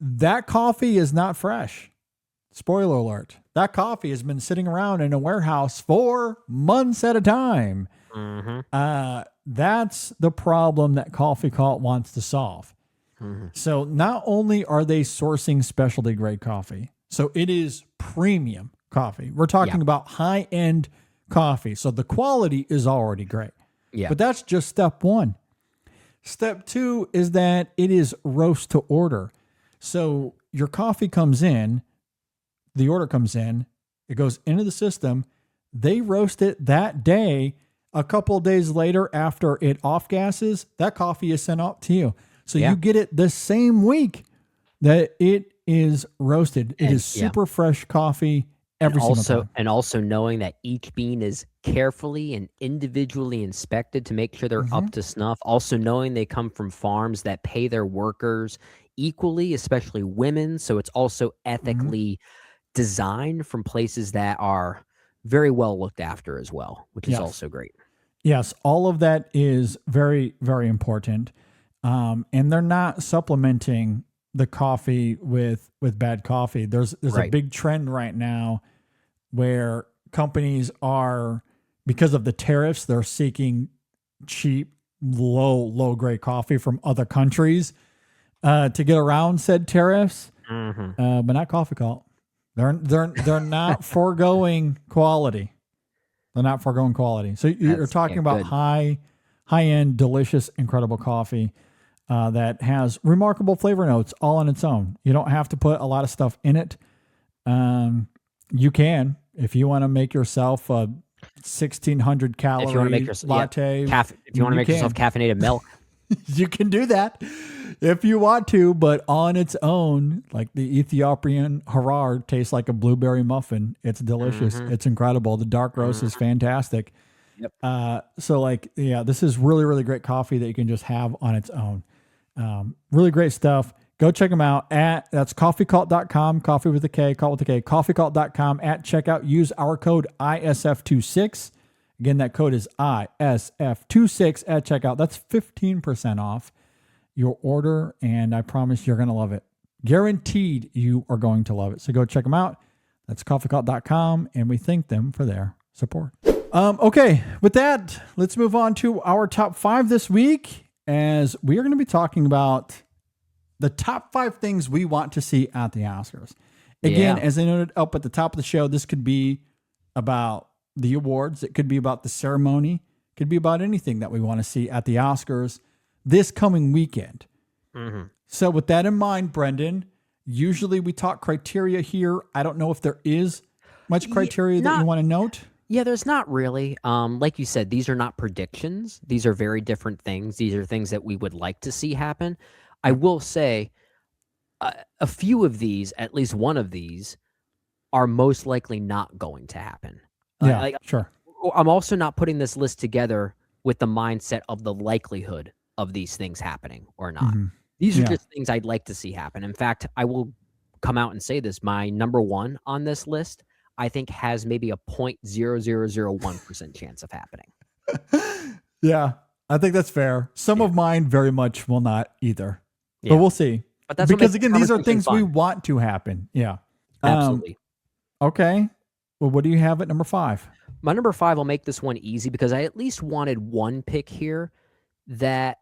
that coffee is not fresh. Spoiler alert. That coffee has been sitting around in a warehouse for months at a time. That's the problem that Coffee Cult wants to solve. So not only are they sourcing specialty grade coffee, so it is premium coffee. We're talking about high-end coffee. So the quality is already great. Yeah. But that's just step one. Step two is that it is roast to order. So your coffee comes in, the order comes in, it goes into the system. They roast it that day. A couple of days later, after it off gases, that coffee is sent out to you. So you get it the same week that it is roasted. It is super fresh coffee every single time. And also knowing that each bean is carefully and individually inspected to make sure they're up to snuff. Also knowing they come from farms that pay their workers equally, especially women. So it's also ethically designed from places that are very well looked after as well, which is also great. Yes, all of that is very, very important. And they're not supplementing the coffee with bad coffee. There's a big trend right now where companies are, because of the tariffs, they're seeking cheap, low grade coffee from other countries to get around said tariffs. But not Coffee Cult. They're not foregoing quality. They're not foregoing quality. So you're talking about high-end, delicious, incredible coffee that has remarkable flavor notes all on its own. You don't have to put a lot of stuff in it. You can, if you want to make yourself a 1,600 calorie latte. If you want to make yourself caffeinated milk. You can do that if you want to, but on its own, like the Ethiopian Harar tastes like a blueberry muffin. It's delicious. It's incredible. The dark roast is fantastic. Yep. This is really, really great coffee that you can just have on its own. Really great stuff. Go check them out that's coffeecult.com, coffee with a K, cult with a K, coffeecult.com. At checkout, use our code ISF26. Again, that code is ISF26 at checkout. That's 15% off your order, and I promise you're going to love it. Guaranteed you are going to love it. So go check them out. That's coffeecult.com, and we thank them for their support. Okay, with that, let's move on to our top 5 this week, as we are going to be talking about the top 5 things we want to see at the Oscars. Again, as I noted up at the top of the show, this could be about the awards. It could be about the ceremony. It could be about anything that we want to see at the Oscars this coming weekend. So with that in mind, Brendan, usually we talk criteria here. I don't know if there is much criteria that you want to note. Yeah, there's not really. Like you said, these are not predictions. These are very different things. These are things that we would like to see happen. I will say a few of these, at least one of these, are most likely not going to happen. Sure. I'm also not putting this list together with the mindset of the likelihood of these things happening or not. These are just things I'd like to see happen. In fact, I will come out and say this. My number 1 on this list, I think, has maybe a 0.0001% chance of happening. Yeah, I think that's fair. Some of mine very much will not either. But we'll see. But that's because, again, these are things we want to happen. Yeah. Absolutely. Okay. Well, what do you have at number 5? My number 5 will make this one easy because I at least wanted one pick here that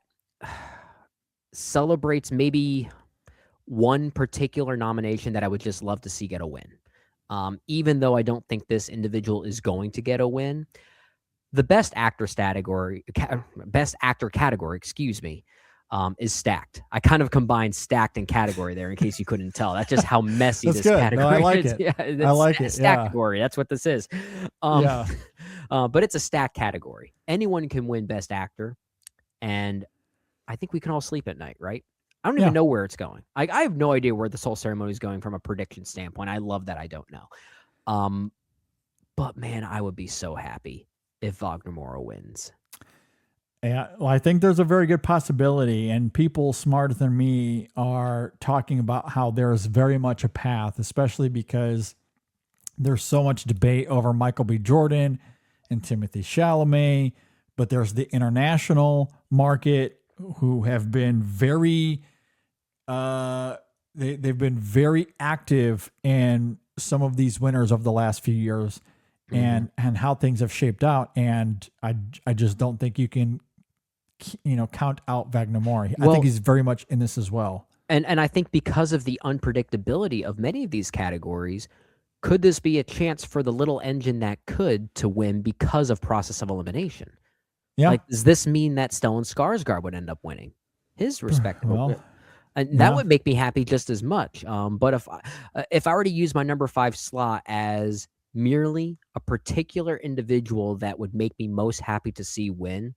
celebrates maybe one particular nomination that I would just love to see get a win. Even though I don't think this individual is going to get a win, the best actor category, is stacked. I kind of combined stacked and category there in case you couldn't tell. That's just how messy this category I like is. it. Yeah, I like it. Stacked category. That's what this is. But it's a stacked category. Anyone can win best actor. And I think we can all sleep at night, right? I don't even know where it's going. I have no idea where this whole ceremony is going from a prediction standpoint. I love that I don't know. But man, I would be so happy if Wagner Moura wins. Yeah, well, I think there's a very good possibility, and people smarter than me are talking about how there's very much a path, especially because there's so much debate over Michael B. Jordan and Timothée Chalamet, but there's the international market who have been very, they've been very active in some of these winners of the last few years, and how things have shaped out, and I just don't think you can count out Wagner Moura. I think he's very much in this as well. And I think because of the unpredictability of many of these categories, could this be a chance for the little engine that could to win because of process of elimination? Yeah. Like, does this mean that Stellan Skarsgård would end up winning his respective? Well, and yeah. that would make me happy just as much. But if I were to use my number 5 slot as merely a particular individual that would make me most happy to see win,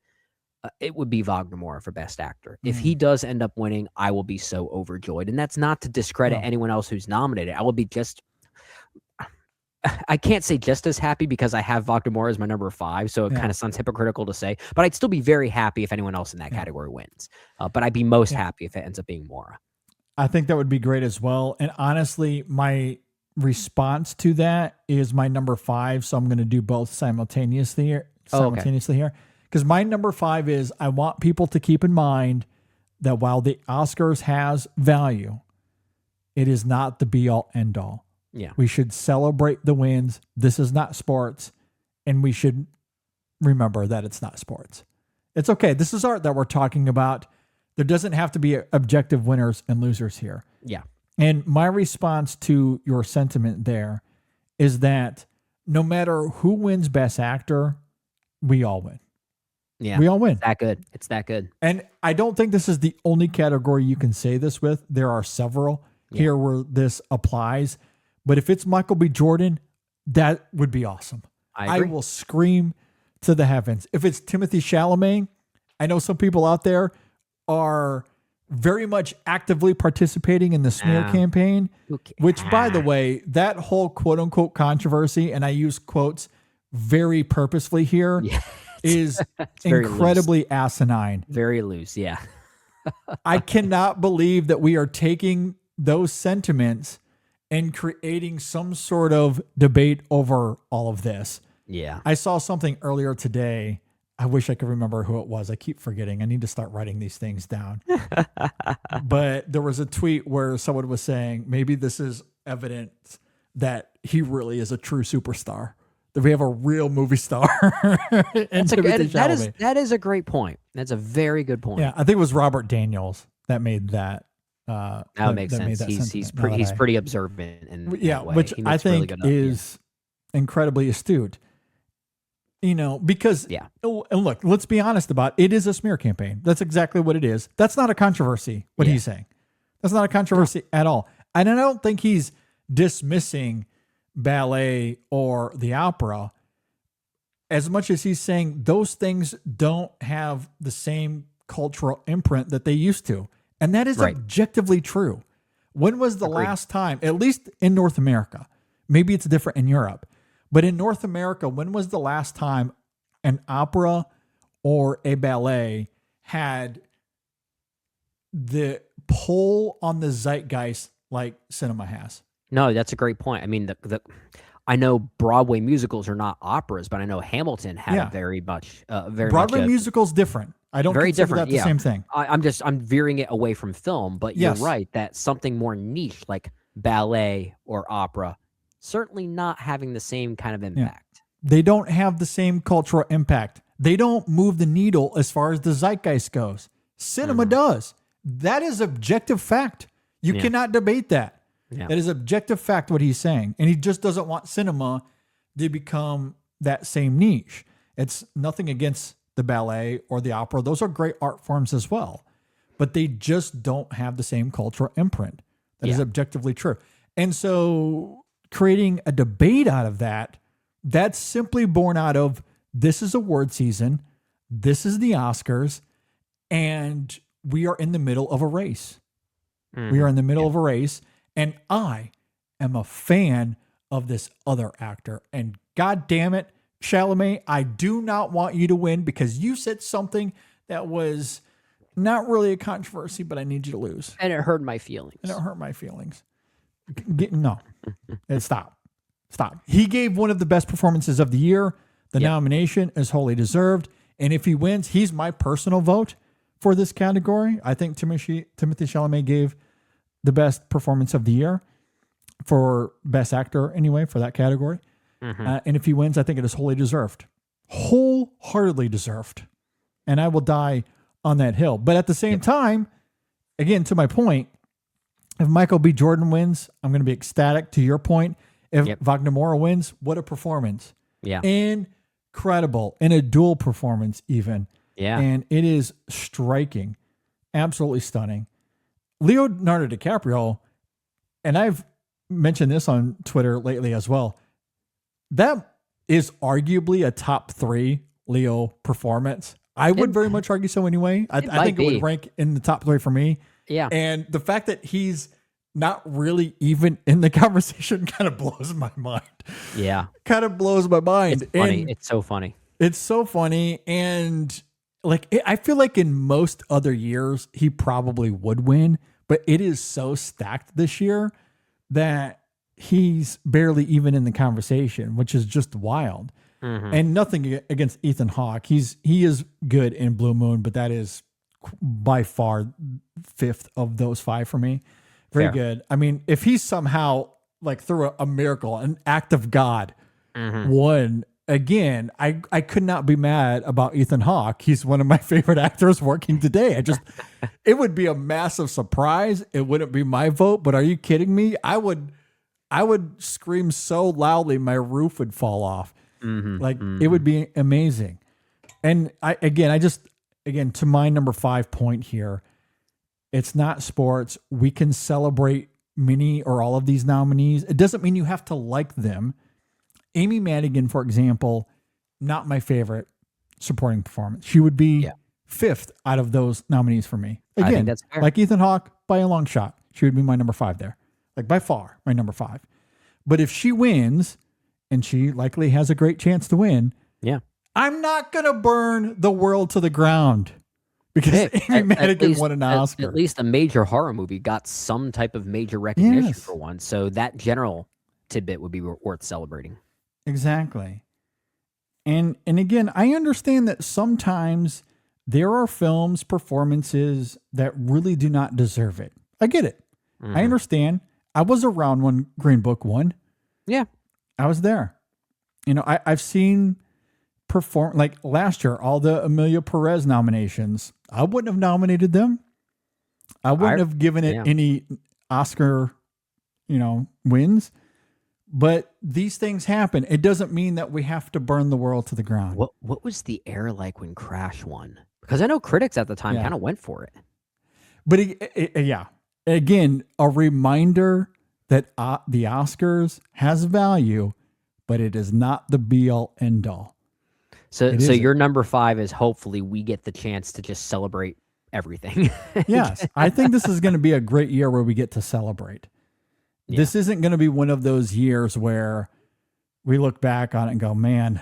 it would be Wagner Moura for Best Actor. If he does end up winning, I will be so overjoyed. And that's not to discredit anyone else who's nominated. I will be I can't say just as happy because I have Wagner Moura as my number 5, so it kind of sounds hypocritical to say, but I'd still be very happy if anyone else in that category wins. But I'd be most happy if it ends up being Moura. I think that would be great as well. And honestly, my response to that is my number 5, so I'm going to do both simultaneously here. Because my number 5 is, I want people to keep in mind that while the Oscars has value, it is not the be-all, end-all. Yeah. We should celebrate the wins. This is not sports, and we should remember that it's not sports. It's okay. This is art that we're talking about. There doesn't have to be objective winners and losers here. Yeah. And my response to your sentiment there is that no matter who wins Best Actor, we all win. Yeah. We all win. It's that good. And I don't think this is the only category you can say this with. There are several here where this applies. But if it's Michael B. Jordan, that would be awesome. I will scream to the heavens. If it's Timothée Chalamet, I know some people out there are very much actively participating in the smear campaign, which, by the way, that whole quote unquote controversy, and I use quotes very purposefully here, is incredibly asinine. Very loose. Yeah. I cannot believe that we are taking those sentiments and creating some sort of debate over all of this. Yeah. I saw something earlier today. I wish I could remember who it was. I keep forgetting. I need to start writing these things down. But there was a tweet where someone was saying, maybe this is evidence that he really is a true superstar, that we have a real movie star. That is a great point. That's a very good point. Yeah. I think it was Robert Daniels that made that. That makes sense. He's pretty observant, and which I think is incredibly astute. You know, because and look, let's be honest about it. It is a smear campaign. That's exactly what it is. That's not a controversy. What he's saying, that's not a controversy at all. And I don't think he's dismissing ballet or the opera as much as he's saying those things don't have the same cultural imprint that they used to. And that is objectively true. When was the last time, at least in North America, maybe it's different in Europe, but in North America, when was the last time an opera or a ballet had the pull on the zeitgeist like cinema has? No, that's a great point. I mean, I know Broadway musicals are not operas, but I know Hamilton had very much Broadway musicals different. I don't consider that the same thing. I'm veering it away from film, but you're right that something more niche like ballet or opera certainly not having the same kind of impact. They don't have the same cultural impact. They don't move the needle as far as the zeitgeist goes. Cinema does. That is objective fact. You cannot debate that. Yeah. That is objective fact what he's saying. And he just doesn't want cinema to become that same niche. It's nothing against the ballet or the opera. Those are great art forms as well. But they just don't have the same cultural imprint. That is objectively true. And so creating a debate out of that, that's simply born out of this is award season, this is the Oscars, and we are in the middle of a race. We are in the middle of a race, and I am a fan of this other actor. And God damn it, Chalamet, I do not want you to win because you said something that was not really a controversy, but I need you to lose. And it hurt my feelings. No. Stop. He gave one of the best performances of the year. The nomination is wholly deserved. And if he wins, he's my personal vote for this category. I think Timothée Chalamet gave the best performance of the year for Best Actor anyway, for that category. And if he wins, I think it is wholly deserved. Wholeheartedly deserved. And I will die on that hill. But at the same time, again, to my point, if Michael B. Jordan wins, I'm going to be ecstatic. To your point, If Yep. Wagner Moura wins, what a performance. Yeah. Incredible. In a dual performance even. Yeah. And it is striking. Absolutely stunning. Leonardo DiCaprio, and I've mentioned this on Twitter lately as well, that is arguably a top 3 Leo performance. I would very much argue so anyway. I think it would rank in the top 3 for me. Yeah. And the fact that he's not really even in the conversation kind of blows my mind. Yeah. Kind of blows my mind. It's funny. And It's so funny. it's so funny. And like, I feel like in most other years, he probably would win, but it is so stacked this year that he's barely even in the conversation, which is just wild. And nothing against Ethan Hawke. He is good in Blue Moon, but that is by far 5th of those 5 for me. Very Fair. good. I mean, if he's somehow like through a miracle, an act of God, won again, I could not be mad about Ethan Hawke. He's one of my favorite actors working today. It would be a massive surprise. It wouldn't be my vote, but are you kidding me? I would scream so loudly my roof would fall off. It would be amazing. And again, to my number 5 point here, it's not sports. We can celebrate many or all of these nominees. It doesn't mean you have to like them. Amy Madigan, for example, not my favorite supporting performance. She would be 5th out of those nominees for me. I Again, think that's fair. like Ethan Hawke, by a long shot, she would be my number 5 there. Like by far, my number 5. But if she wins, and she likely has a great chance to win, Yeah. I'm not going to burn the world to the ground because Hey, Amy Madigan won an Oscar. At least a major horror movie got some type of major recognition Yes. for one. So that general tidbit would be worth celebrating. Exactly. And again, I understand that sometimes there are films, performances that really do not deserve it. I get it. I understand. I was around when Green Book won. Yeah. I was there. You know, I've seen perform like last year, all the Emilia Perez nominations. I wouldn't have nominated them. I wouldn't have given it any Oscar, wins. But these things happen. It doesn't mean that we have to burn the world to the ground. What was the air like when Crash won? Because I know critics at the time kind of went for it. But again, a reminder that the Oscars has value, but it is not the be all end all. So isn't. your number 5 is hopefully we get the chance to just celebrate everything. Yes, I think this is going to be a great year where we get to celebrate. Yeah. This isn't going to be one of those years where we look back on it and go, man,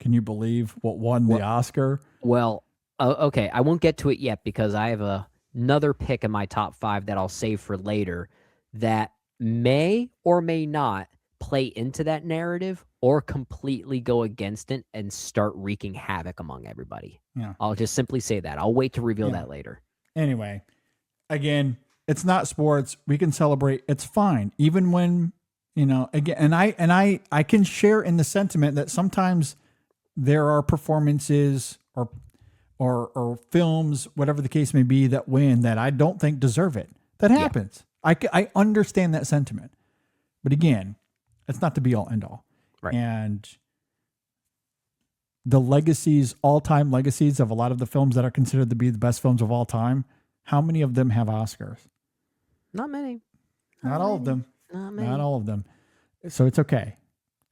can you believe what won the Oscar? Well, okay, I won't get to it yet because I have another pick in my top 5 that I'll save for later that may or may not play into that narrative or completely go against it and start wreaking havoc among everybody. Yeah. I'll just simply say that. I'll wait to reveal that later. Anyway, again, it's not sports. We can celebrate. It's fine. Even when, again, and I can share in the sentiment that sometimes there are performances or films, whatever the case may be, that win that I don't think deserve it. That happens. I understand that sentiment. But again, it's not the be all end all. Right. And the legacies, all-time legacies of a lot of the films that are considered to be the best films of all time, how many of them have Oscars? Not many. Not all of them. Not many. Not all of them. So it's okay.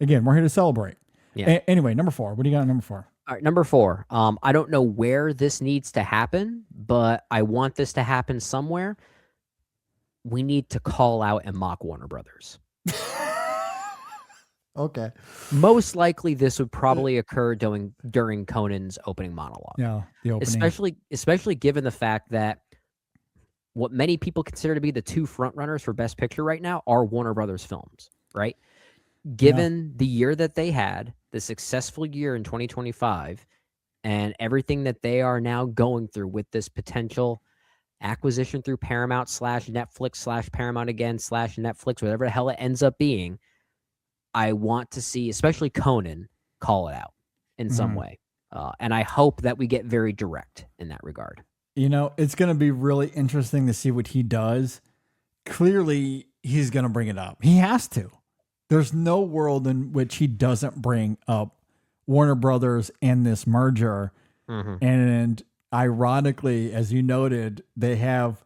Again, we're here to celebrate. Yeah. Anyway, number 4. What do you got on number 4? All right, number 4. I don't know where this needs to happen, but I want this to happen somewhere. We need to call out and mock Warner Brothers. Okay. Most likely, this would probably occur during Conan's opening monologue. Yeah, the opening. Especially given the fact that what many people consider to be the 2 front runners for Best Picture right now are Warner Brothers films, right? Given the year that they had, the successful year in 2025, and everything that they are now going through with this potential acquisition through Paramount /Netflix /Paramount again /Netflix, whatever the hell it ends up being, I want to see, especially Conan, call it out in some way. And I hope that we get very direct in that regard. It's going to be really interesting to see what he does. Clearly, he's going to bring it up. He has to. there's no world in which he doesn't bring up Warner Brothers and this merger. And ironically, as you noted, they have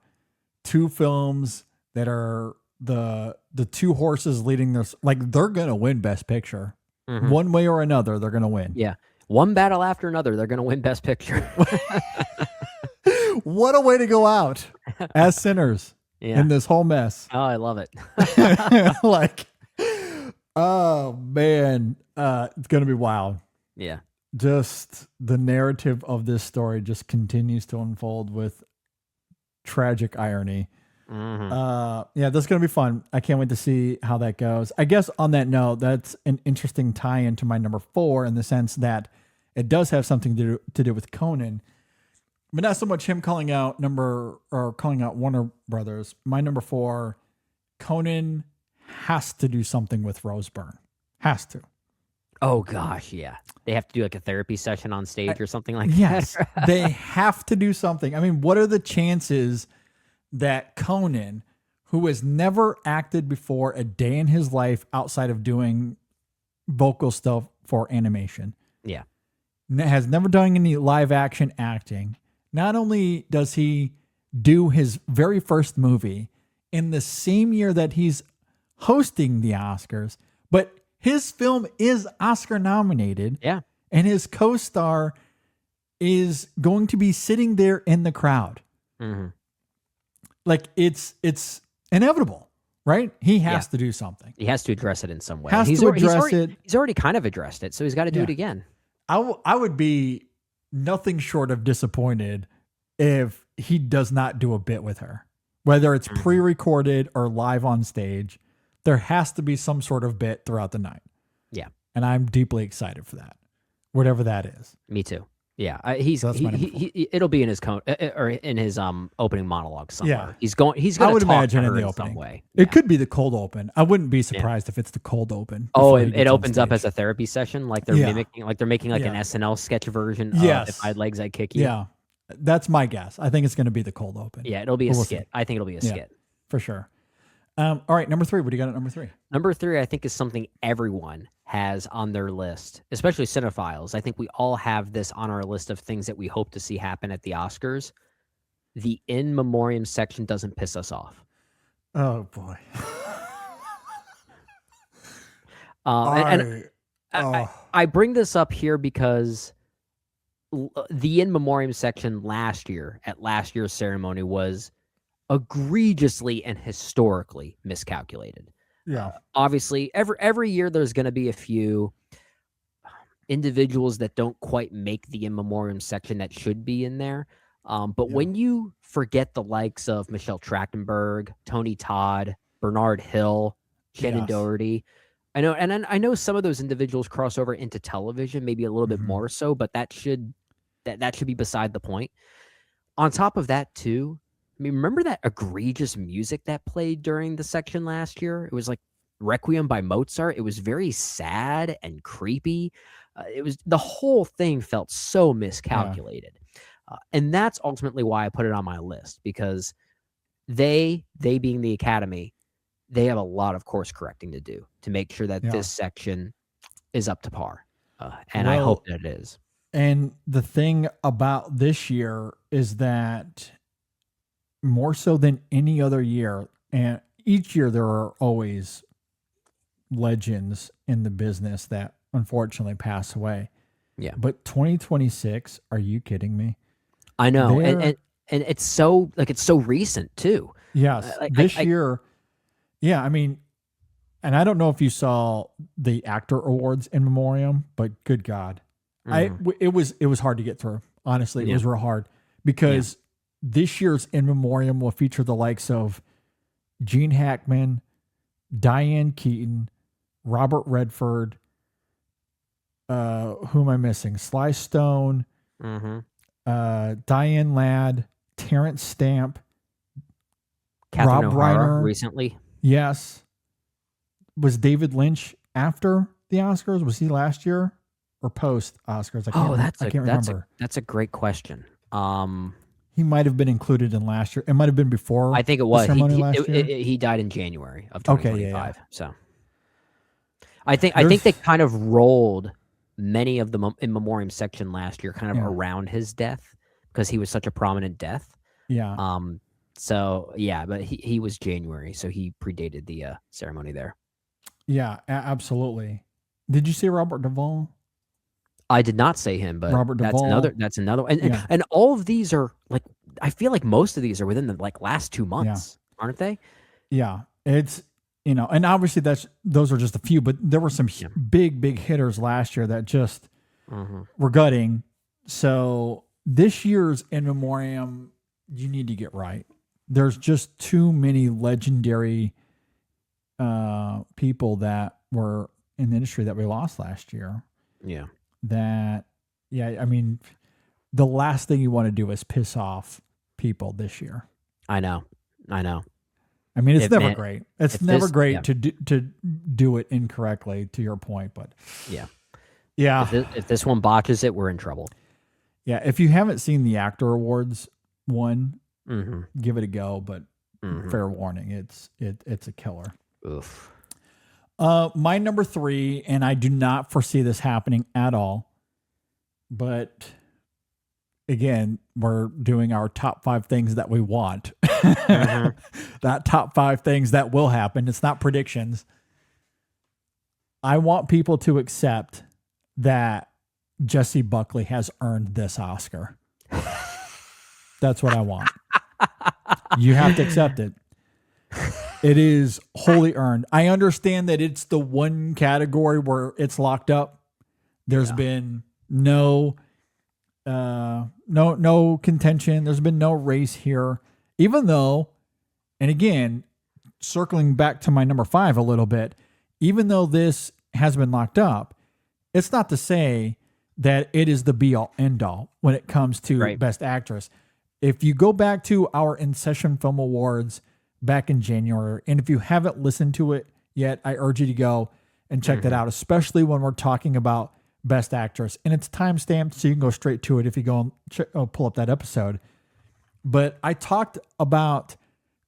two films that are the two horses leading this. Like, they're going to win Best Picture. One way or another, they're going to win. Yeah. One battle after another, they're going to win Best Picture. What a way to go out as sinners in this whole mess. Oh, I love it. Like, oh man, it's going to be wild. Yeah. Just the narrative of this story just continues to unfold with tragic irony. Yeah, this is going to be fun. I can't wait to see how that goes. I guess on that note, that's an interesting tie into my number 4 in the sense that it does have something to do with Conan, but not so much him calling out Warner Brothers. My number 4, Conan has to do something with Rose Byrne. Has to. Oh gosh, yeah. They have to do like a therapy session on stage or something like Yes, that. they have to do something. I mean, what are the chances that Conan, who has never acted before a day in his life outside of doing vocal stuff for animation, Yeah. has never done any live action acting, not only does he do his very first movie in the same year that he's hosting the Oscars, but his film is Oscar nominated. Yeah. And his co-star is going to be sitting there in the crowd. Like, it's inevitable, right? He has to do something. He has to address it in some way. Has he's to already, address it. He's already kind of addressed it, so he's got to do it again. I would be nothing short of disappointed if he does not do a bit with her, whether it's pre-recorded or live on stage. There has to be some sort of bit throughout the night. Yeah. And I'm deeply excited for that, whatever that is. Me too. Yeah, it'll be in his or in his opening monologue somewhere. Yeah. He's going to I would talk imagine to in her the in some opening. way. It could be the cold open. I wouldn't be surprised if it's the cold open. Oh, before he it gets on opens up stage. as a therapy session, like they're mimicking, like they're making like an SNL sketch version of "If I Had Legs, I'd Kick You." Yeah, that's my guess. I think it's going to be the cold open. Yeah, it'll be a skit. I think it'll be a skit for sure. All right, number 3. What do you got at number 3? Number 3, I think, is something everyone has on their list, especially cinephiles. I think we all have this on our list of things that we hope to see happen at the Oscars. The in memoriam section doesn't piss us off. Oh boy. I bring this up here because the in memoriam section at last year's ceremony was egregiously and historically miscalculated. Yeah. Obviously, every year there's going to be a few individuals that don't quite make the in memoriam section that should be in there. But when you forget the likes of Michelle Trachtenberg, Tony Todd, Bernard Hill, Shannon Doherty, I know some of those individuals cross over into television, maybe a little bit more so, but that should be beside the point. On top of that, too, I mean, remember that egregious music that played during the section last year? It was like Requiem by Mozart. It was very sad and creepy. The whole thing felt so miscalculated. And that's ultimately why I put it on my list, because they being the Academy, they have a lot of course correcting to do to make sure that this section is up to par. And I hope that it is. And the thing about this year is that more so than any other year, and each year there are always legends in the business that unfortunately pass away. Yeah. But 2026, are you kidding me? I know. And it's so recent too. Yes. This year. Yeah. I mean, and I don't know if you saw the actor awards in memoriam, but good God, it was hard to get through. Honestly, it was real hard because this year's in memoriam will feature the likes of Gene Hackman, Diane Keaton, Robert Redford. Who am I missing? Sly Stone, Diane Ladd, Terrence Stamp, Catherine Rob O'Hara Reiner. recently. Yes. Was David Lynch after the Oscars? Was he last year or post Oscars? I can't remember. That's a great question. He might have been included in last year. It might have been before. I think it was. He He died in January of 2025. So, I think they kind of rolled many of the in memoriam section last year kind of around his death because he was such a prominent death. Yeah. So yeah, but he was January, so he predated the ceremony there. Yeah, absolutely. Did you see Robert Duvall? I did not say him, but Robert that's Duvall. another and all of these are like, I feel like most of these are within the like last 2 months, aren't they? Yeah, it's, and obviously those are just a few, but there were some big hitters last year that just were gutting. So this year's in memoriam, you need to get right. There's just too many legendary people that were in the industry that we lost last year. Yeah. I mean, the last thing you want to do is piss off people this year. I know. I mean, it's never great. It's never great to do it incorrectly, to your point, but yeah. If this one botches it, we're in trouble. Yeah, if you haven't seen the Actor Awards one, give it a go, but fair warning, it's a killer. Oof. My number 3, and I do not foresee this happening at all, but again, we're doing our top 5 things that we want. That top 5 things that will happen. It's not predictions. I want people to accept that Jessie Buckley has earned this Oscar. That's what I want. You have to accept it. It is wholly earned. I understand that it's the one category where it's locked up. There's been no contention. There's been no race here. Even though, and again, circling back to my number 5 a little bit, even though this has been locked up, it's not to say that it is the be-all, end-all when it comes to Best Actress. If you go back to our In-Session Film Awards back in January, and if you haven't listened to it yet, I urge you to go and check that out, especially when we're talking about Best Actress. And it's time-stamped, so you can go straight to it if you go and pull up that episode. But I talked about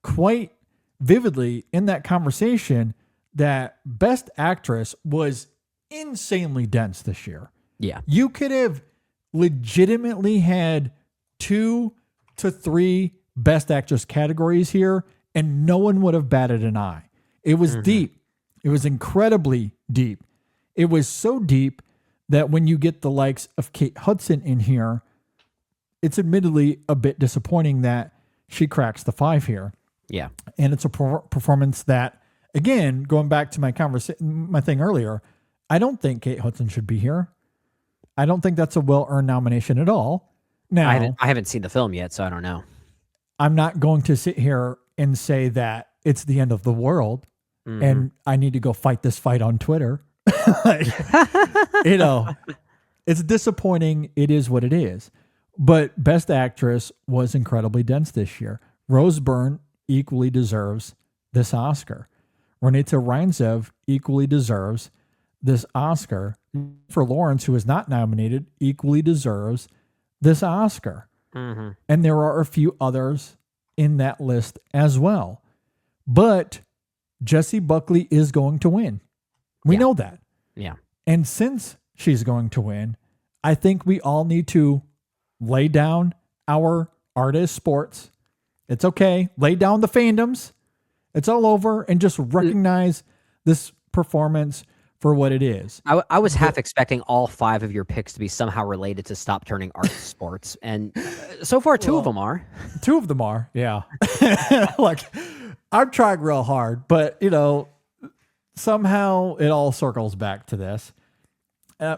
quite vividly in that conversation that Best Actress was insanely dense this year. Yeah. You could have legitimately had 2 to 3 Best Actress categories here, and no one would have batted an eye. It was deep. It was incredibly deep. It was so deep that when you get the likes of Kate Hudson in here, it's admittedly a bit disappointing that she cracks the 5 here. Yeah. And it's a performance that, again, going back to my thing earlier, I don't think Kate Hudson should be here. I don't think that's a well-earned nomination at all. Now, I haven't seen the film yet, so I don't know. I'm not going to sit here and say that it's the end of the world and I need to go fight this fight on Twitter. It's disappointing. It is what it is. But Best Actress was incredibly dense this year. Rose Byrne equally deserves this Oscar. Renata Reinzev equally deserves this Oscar. For Lawrence, who is not nominated, equally deserves this Oscar. And there are a few others in that list as well. But Jessie Buckley is going to win. We know that. Yeah. And since she's going to win, I think we all need to lay down our artist sports. It's okay. Lay down the fandoms. It's all over, and just recognize this performance for what it is. I was half expecting all 5 of your picks to be somehow related to Stop Turning Art Sports, and so far 2 of them are. 2 of them are, yeah. Like, I'm trying real hard, but somehow it all circles back to this.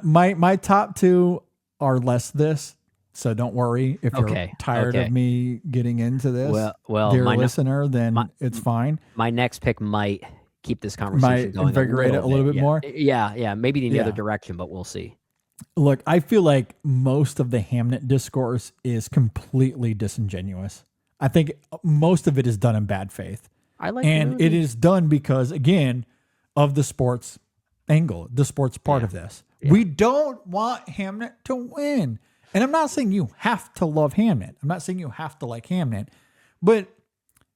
My top 2 are less this, so don't worry if you're tired of me getting into this. Well, dear listener, then it's fine. My next pick might keep this conversation going invigorate it a little bit more. Yeah, maybe in the other direction, but we'll see. Look, I feel like most of the Hamnet discourse is completely disingenuous. I think most of it is done in bad faith. It is done because, again, of the sports angle, the sports part of this. Yeah. We don't want Hamnet to win. And I'm not saying you have to love Hamnet. I'm not saying you have to like Hamnet. But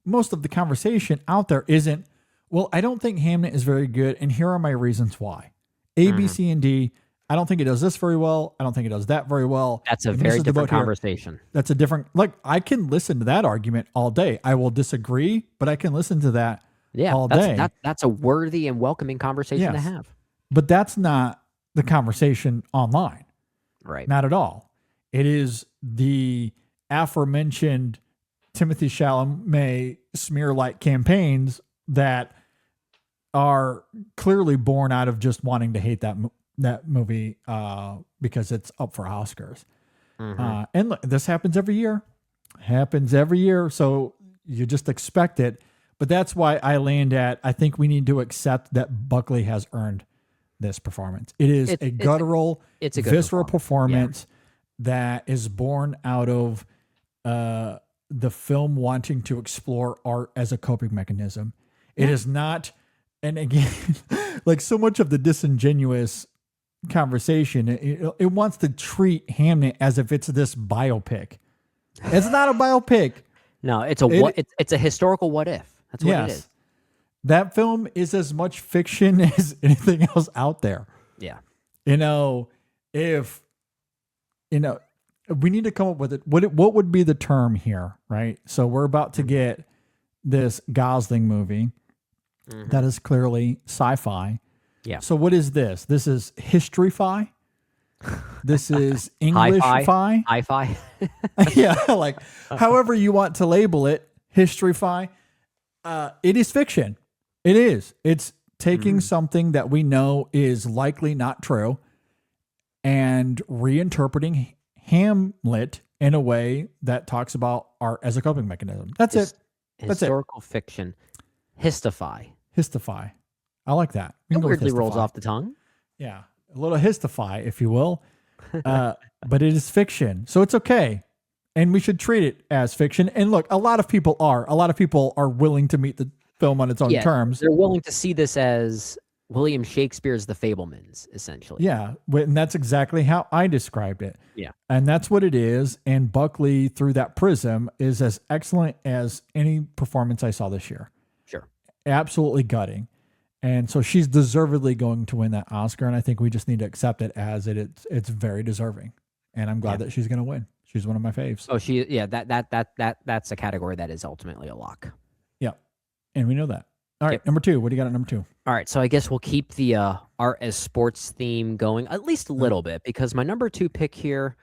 most of the conversation out there isn't, well, I don't think Hamnet is very good, and here are my reasons why. A, B, C, and D. I don't think it does this very well. I don't think it does that very well. That's a And very this is the different vote here. conversation. That's a different, like, I can listen to that argument all day. I will disagree, but I can listen to that Yeah, all day. that's a worthy and welcoming conversation to Yes. have. But that's not the conversation online. Right. Not at all. It is the aforementioned Timothy Chalamet smear-like campaigns that are clearly born out of just wanting to hate that movie because it's up for Oscars. And look, this happens every year. So you just expect it. But that's why I land at, I think we need to accept that Buckley has earned this performance. It is a guttural, it's a good visceral performance that is born out of the film wanting to explore art as a coping mechanism. It is not, and again, like so much of the disingenuous conversation, it wants to treat Hamnet as if it's this biopic. It's not a biopic. No, it's a historical what if. That's what it is. That film is as much fiction as anything else out there. Yeah. If we need to come up with it. What would be the term here, right? So we're about to get this Gosling movie that is clearly sci-fi. Yeah. So what is this? This is history-fi? This is English-fi? Hi-fi. Yeah, like however you want to label it, history-fi. It is fiction. It is. It's taking something that we know is likely not true and reinterpreting Hamlet in a way that talks about art as a coping mechanism. That's it. That's Historical fiction. Histify. Histify. I like that. It weirdly rolls off the tongue. Yeah. A little histify, if you will. But it is fiction. So it's okay. And we should treat it as fiction. And look, a lot of people are. A lot of people are willing to meet the film on its own terms. They're willing to see this as William Shakespeare's The Fablemans, essentially. Yeah. And that's exactly how I described it. Yeah. And that's what it is. And Buckley, through that prism, is as excellent as any performance I saw this year. Sure. Absolutely gutting. And so she's deservedly going to win that Oscar. And I think we just need to accept it as it's very deserving. And I'm glad that she's going to win. She's one of my faves. Oh, that's a category that is ultimately a lock. Yeah. And we know that. All right. Number 2. What do you got at number 2? All right. So I guess we'll keep the art as sports theme going at least a little bit, because my number 2 pick here,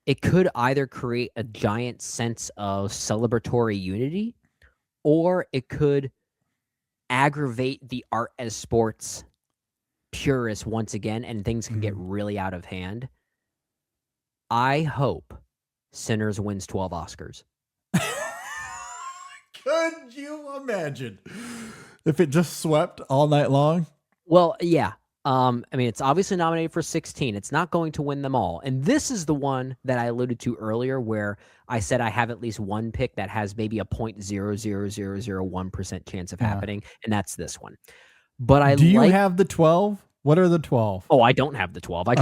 it could either create a giant sense of celebratory unity, or it could aggravate the art as sports purists once again, and things can get really out of hand. I hope Sinners wins 12 Oscars. Could you imagine if it just swept all night long? Well, yeah. I mean, it's obviously nominated for 16. It's not going to win them all. And this is the one that I alluded to earlier, where I said I have at least one pick that has maybe a 0.00001% chance of happening, and that's this one. But do you have the 12? What are the 12? Oh, I don't have the 12. I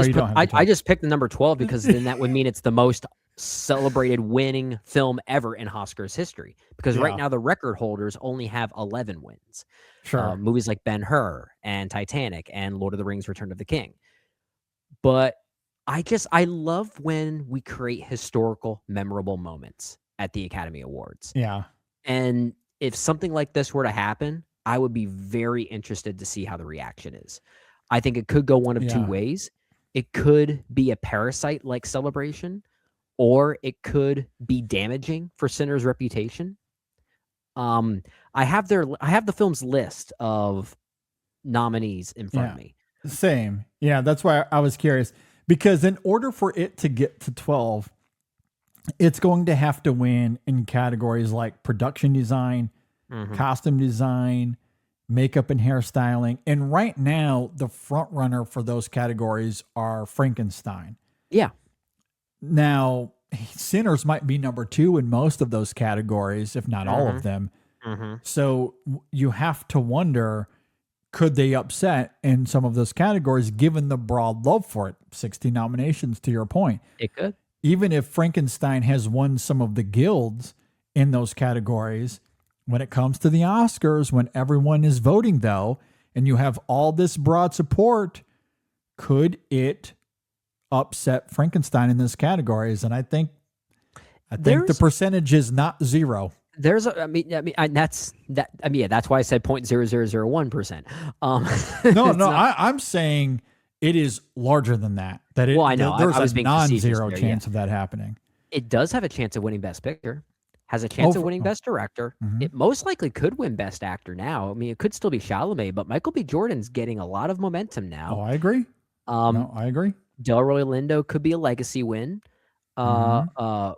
just picked the number 12 because then that would mean it's the most celebrated winning film ever in Oscars history. Because right now the record holders only have 11 wins. Sure. Movies like Ben-Hur and Titanic and Lord of the Rings: Return of the King. But I love when we create historical, memorable moments at the Academy Awards. Yeah. And if something like this were to happen, I would be very interested to see how the reaction is. I think it could go one of two ways. It could be a Parasite-like celebration, or it could be damaging for Sinners' reputation. I have the film's list of nominees in front of me. Same. Yeah, that's why I was curious. Because in order for it to get to 12, it's going to have to win in categories like production design, costume design, makeup and hairstyling. And right now, the front runner for those categories are Frankenstein. Yeah. Now, Sinners might be number 2 in most of those categories, if not all of them. So you have to wonder, could they upset in some of those categories given the broad love for it? 60 nominations, to your point. It could. Even if Frankenstein has won some of the guilds in those categories, when it comes to the Oscars, when everyone is voting, though, and you have all this broad support could it upset Frankenstein in this categories? And I think the percentage is not zero. There's a, that's why I said 0.0001%. I'm saying it is larger than that. Well, I know. There's I was a being non-zero facetious chance of that happening. It does have a chance of winning Best Picture. Has a chance of winning Best Director. Mhm. It most likely could win Best Actor now. I mean, it could still be Chalamet, but Michael B. Jordan's getting a lot of momentum now. Oh, I agree. I agree. Delroy Lindo could be a legacy win. Vumi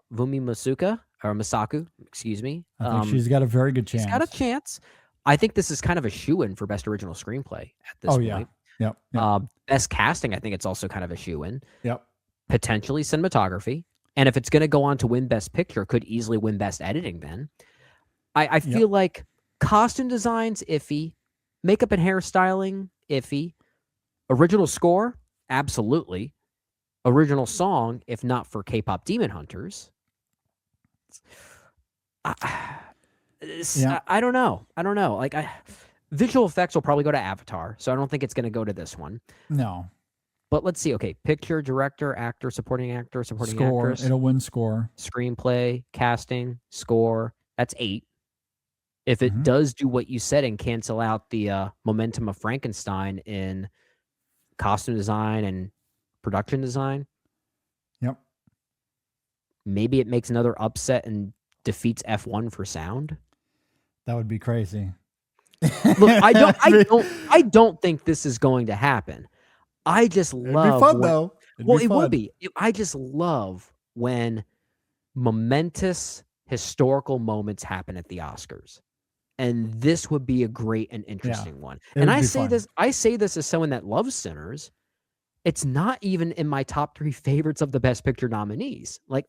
Masaku, excuse me. I think she's got a very good chance. She's got a chance. I think this is kind of a shoe-in for Best Original Screenplay at this point. Yeah. Yep. Best Casting, I think it's also kind of a shoe-in. Yep. Potentially cinematography. And if it's going to go on to win Best Picture, could easily win Best Editing then. I feel like costume design's iffy. Makeup and hairstyling, iffy. Original score, absolutely. Original song, if not for K-pop Demon Hunters. I don't know. Like, visual effects will probably go to Avatar, so I don't think it's going to go to this one. No. But let's see. Okay, picture, director, actor, supporting Score. actress. It'll win score. Screenplay, casting, score. That's 8. If it does do what you said and cancel out the momentum of Frankenstein in costume design and production design. Yep. Maybe it makes another upset and defeats F1 for sound. That would be crazy. Look, I don't think this is going to happen. I just love. It'd be fun though. It will be. I just love when momentous historical moments happen at the Oscars, and this would be a great and interesting one. And I say this as someone that loves Sinners. It's not even in my top 3 favorites of the Best Picture nominees. Like,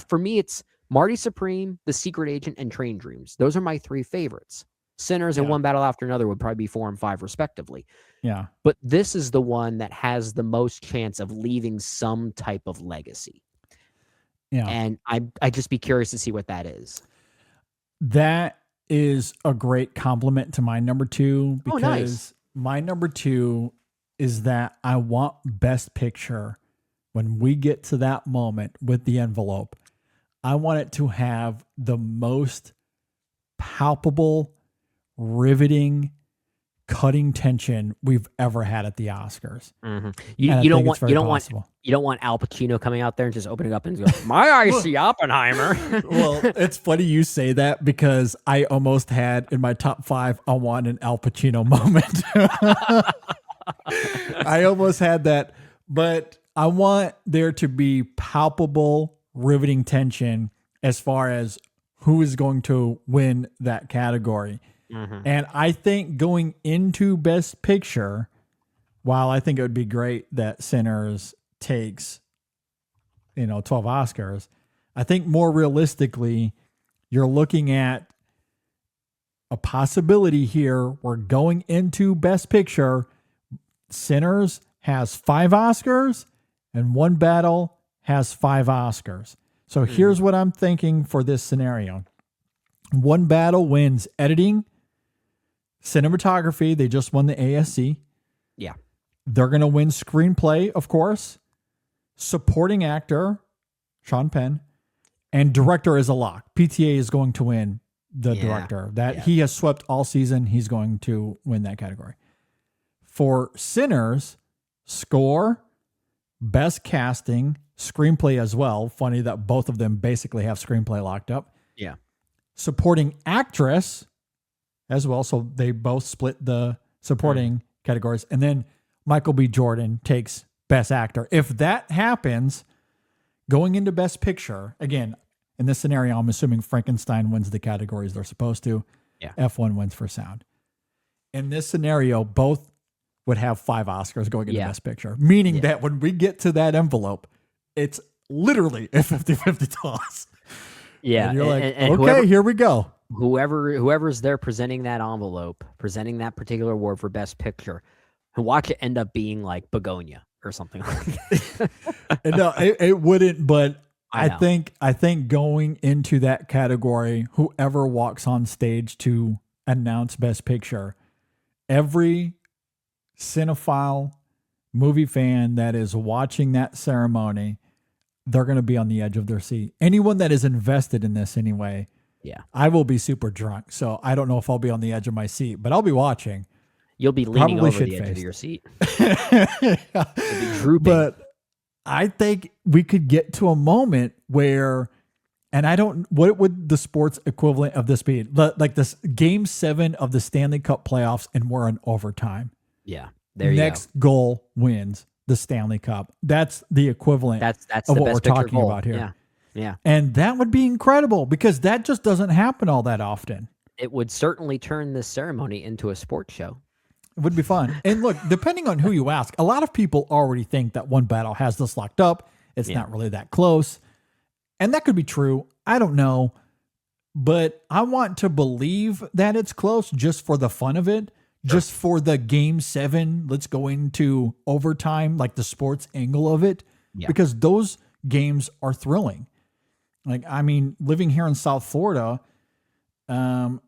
for me, it's Marty Supreme, The Secret Agent, and Train Dreams. Those are my 3 favorites. Sinners and One Battle After Another would probably be 4 and 5 respectively. Yeah. But this is the one that has the most chance of leaving some type of legacy. Yeah. And I'd just be curious to see what that is. That is a great compliment to my number 2 because my number 2 is that I want Best Picture when we get to that moment with the envelope. I want it to have the most palpable, riveting, cutting tension we've ever had at the Oscars. Mm-hmm. You don't want Al Pacino coming out there and just opening up and going, "My eyes see Oppenheimer." Well, it's funny you say that because I almost had in my top 5. I want an Al Pacino moment. I almost had that, but I want there to be palpable, riveting tension as far as who is going to win that category. Mm-hmm. And I think going into Best Picture, while I think it would be great that Sinners takes, 12 Oscars, I think more realistically, you're looking at a possibility here where going into Best Picture, Sinners has 5 Oscars and One Battle has 5 Oscars. So here's what I'm thinking for this scenario. One Battle wins editing, cinematography. They just won the ASC. Yeah. They're going to win screenplay, of course. Supporting actor, Sean Penn. And director is a lock. PTA is going to win the director. He has swept all season. He's going to win that category. For Sinners, score, best casting, screenplay as well. Funny that both of them basically have screenplay locked up. Yeah. Supporting actress as well. So they both split the supporting categories. And then Michael B. Jordan takes best actor. If that happens, going into Best Picture, again, in this scenario, I'm assuming Frankenstein wins the categories they're supposed to. Yeah. F1 wins for sound. In this scenario, both would have 5 Oscars going into Best Picture, meaning that when we get to that envelope, it's literally a 50-50 toss. Yeah. And you're like, okay, here we go. Whoever's there presenting that envelope, presenting that particular award for Best Picture, and watch it end up being like Begonia or something like that. No, it wouldn't, but I think going into that category, whoever walks on stage to announce Best Picture, every cinephile movie fan that is watching that ceremony, they're going to be on the edge of their seat. Anyone that is invested in this anyway, Yeah. I will be super drunk. So I don't know if I'll be on the edge of my seat, but I'll be watching. You'll be leaning Probably over the edge of shit-faced. your seat. Yeah. You'll be drooping. But I think we could get to a moment where, and I don't, what would the sports equivalent of this be? Like this Game 7 of the Stanley Cup playoffs, and we're in overtime. Yeah. There you Next goal wins the Stanley Cup. That's the equivalent That's of the what we're best picture talking goal. about here. Yeah. Yeah. And that would be incredible because that just doesn't happen all that often. It would certainly turn this ceremony into a sports show. It would be fun. And look, depending on who you ask, a lot of people already think that One Battle has this locked up. It's not really that close. And that could be true. I don't know. But I want to believe that it's close just for the fun of it, just for the Game 7. Let's go into overtime, like the sports angle of it, because those games are thrilling. Like, I mean, living here in South Florida, the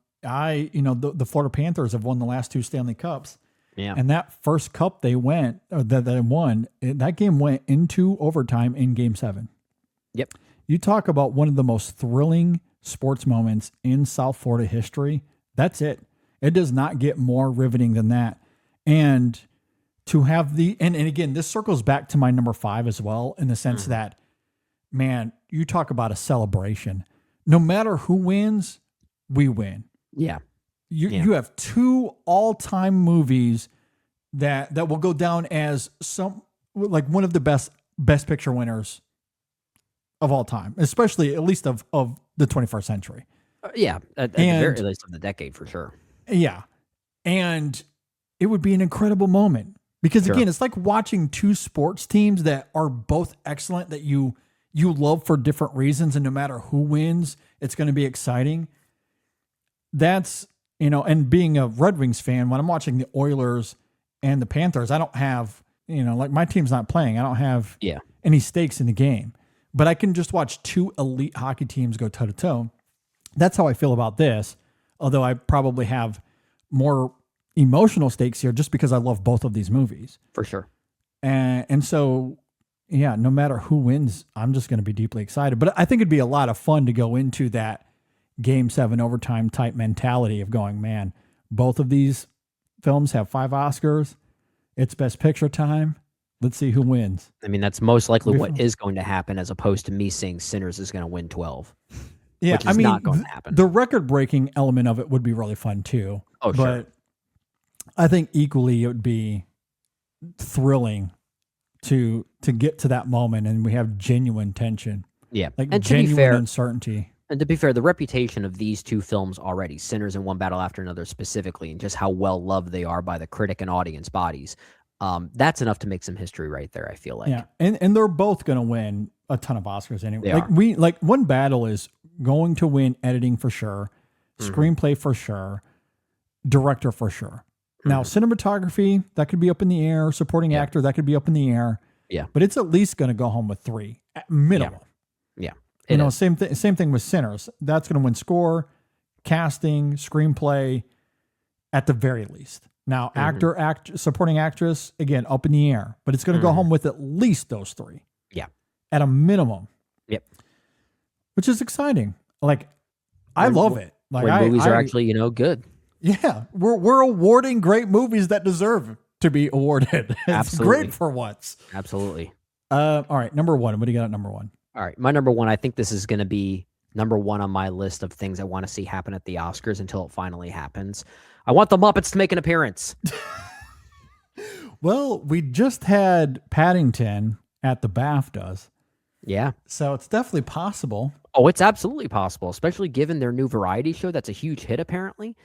Florida Panthers have won the last 2 Stanley Cups. Yeah. And that first cup they won, that game went into overtime in Game 7. Yep. You talk about one of the most thrilling sports moments in South Florida history. That's it. It does not get more riveting than that. And to have and again, this circles back to my number 5 as well, in the sense that, man, you talk about a celebration. No matter who wins, we win. Yeah. You have 2 all-time movies that will go down as one of the best picture winners of all time, especially at least of the 21st century. At the very least of the decade, for sure. Yeah. And it would be an incredible moment because again, it's like watching 2 sports teams that are both excellent, that you love for different reasons. And no matter who wins, it's going to be exciting. That's, and being a Red Wings fan, when I'm watching the Oilers and the Panthers, I don't have, like my team's not playing. I don't have any stakes in the game, but I can just watch 2 elite hockey teams go toe to toe. That's how I feel about this. Although I probably have more emotional stakes here just because I love both of these movies. For sure. And so, no matter who wins, I'm just going to be deeply excited. But I think it'd be a lot of fun to go into that Game 7 overtime type mentality of going, man, both of these films have 5 Oscars. It's best picture time. Let's see who wins. I mean, that's most likely what is going to happen, as opposed to me saying Sinners is going to win 12. Yeah, which is not going to happen. The record-breaking element of it would be really fun too. Oh, sure. But I think equally it would be thrilling to get to that moment, and we have genuine tension. Yeah, like and genuine uncertainty. And to be fair, the reputation of these 2 films already, Sinners and One Battle After Another specifically, and just how well loved they are by the critic and audience bodies, that's enough to make some history right there, I feel like. Yeah, and they're both going to win a ton of Oscars anyway. They are. One Battle is going to win editing for sure, screenplay for sure, director for sure. Now, cinematography, that could be up in the air. Supporting actor, that could be up in the air. Yeah. But it's at least going to go home with 3 at minimum. Yeah. Same thing with Sinners. That's going to win score, casting, screenplay, at the very least. Now, supporting actress, again, up in the air. But it's going to go home with at least those 3. Yeah. At a minimum. Yep. Which is exciting. Like, I love it. Like, when movies are actually, good. Yeah, we're awarding great movies that deserve to be awarded. It's Absolutely. great for once. Absolutely. All right, number 1. What do you got at number 1? All right, my number 1, I think this is going to be number 1 on my list of things I want to see happen at the Oscars until it finally happens. I want the Muppets to make an appearance. Well, we just had Paddington at the BAFTAs. Yeah. So it's definitely possible. Oh, it's absolutely possible, especially given their new variety show that's a huge hit, apparently.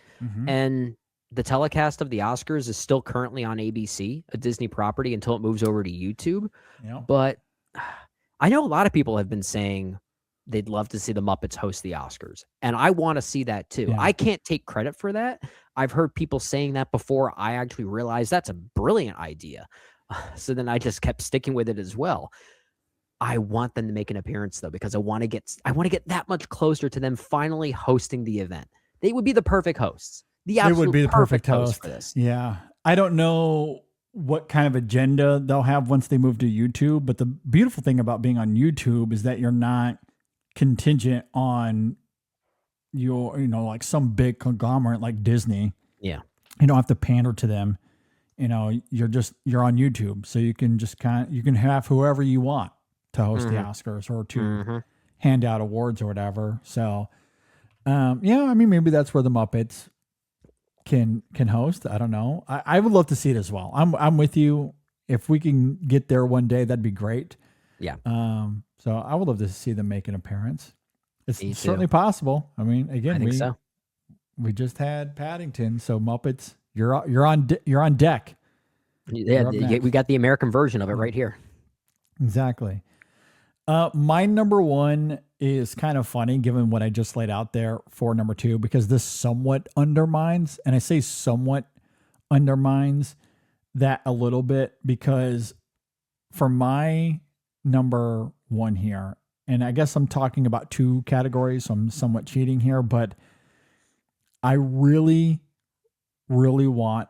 And the telecast of the Oscars is still currently on ABC, a Disney property, until it moves over to YouTube. Yeah. But I know a lot of people have been saying they'd love to see the Muppets host the Oscars, and I want to see that too. Yeah. I can't take credit for that. I've heard people saying that before I actually realized that's a brilliant idea. So then I just kept sticking with it as well. I want them to make an appearance though, because I want to get that much closer to them finally hosting the event. They would be the perfect hosts. They would be the perfect host for this. Yeah. I don't know what kind of agenda they'll have once they move to YouTube. But the beautiful thing about being on YouTube is that you're not contingent on your, like some big conglomerate like Disney. Yeah. You don't have to pander to them. You're on YouTube. So you can just you can have whoever you want to host the Oscars or to hand out awards or whatever. So, maybe that's where the Muppets can host. I don't know. I would love to see it as well. I'm with you. If we can get there one day, that'd be great. Yeah. So I would love to see them make an appearance. It's Me too. certainly possible. I mean, again, I think so. we just had Paddington, so Muppets, you're on deck. Yeah, we got the American version of it right here. Exactly. My number one is kind of funny given what I just laid out there for number two, because this somewhat undermines, and I say somewhat undermines that a little bit, because for my number one here, and I guess I'm talking about two categories, so I'm somewhat cheating here, but I really, really want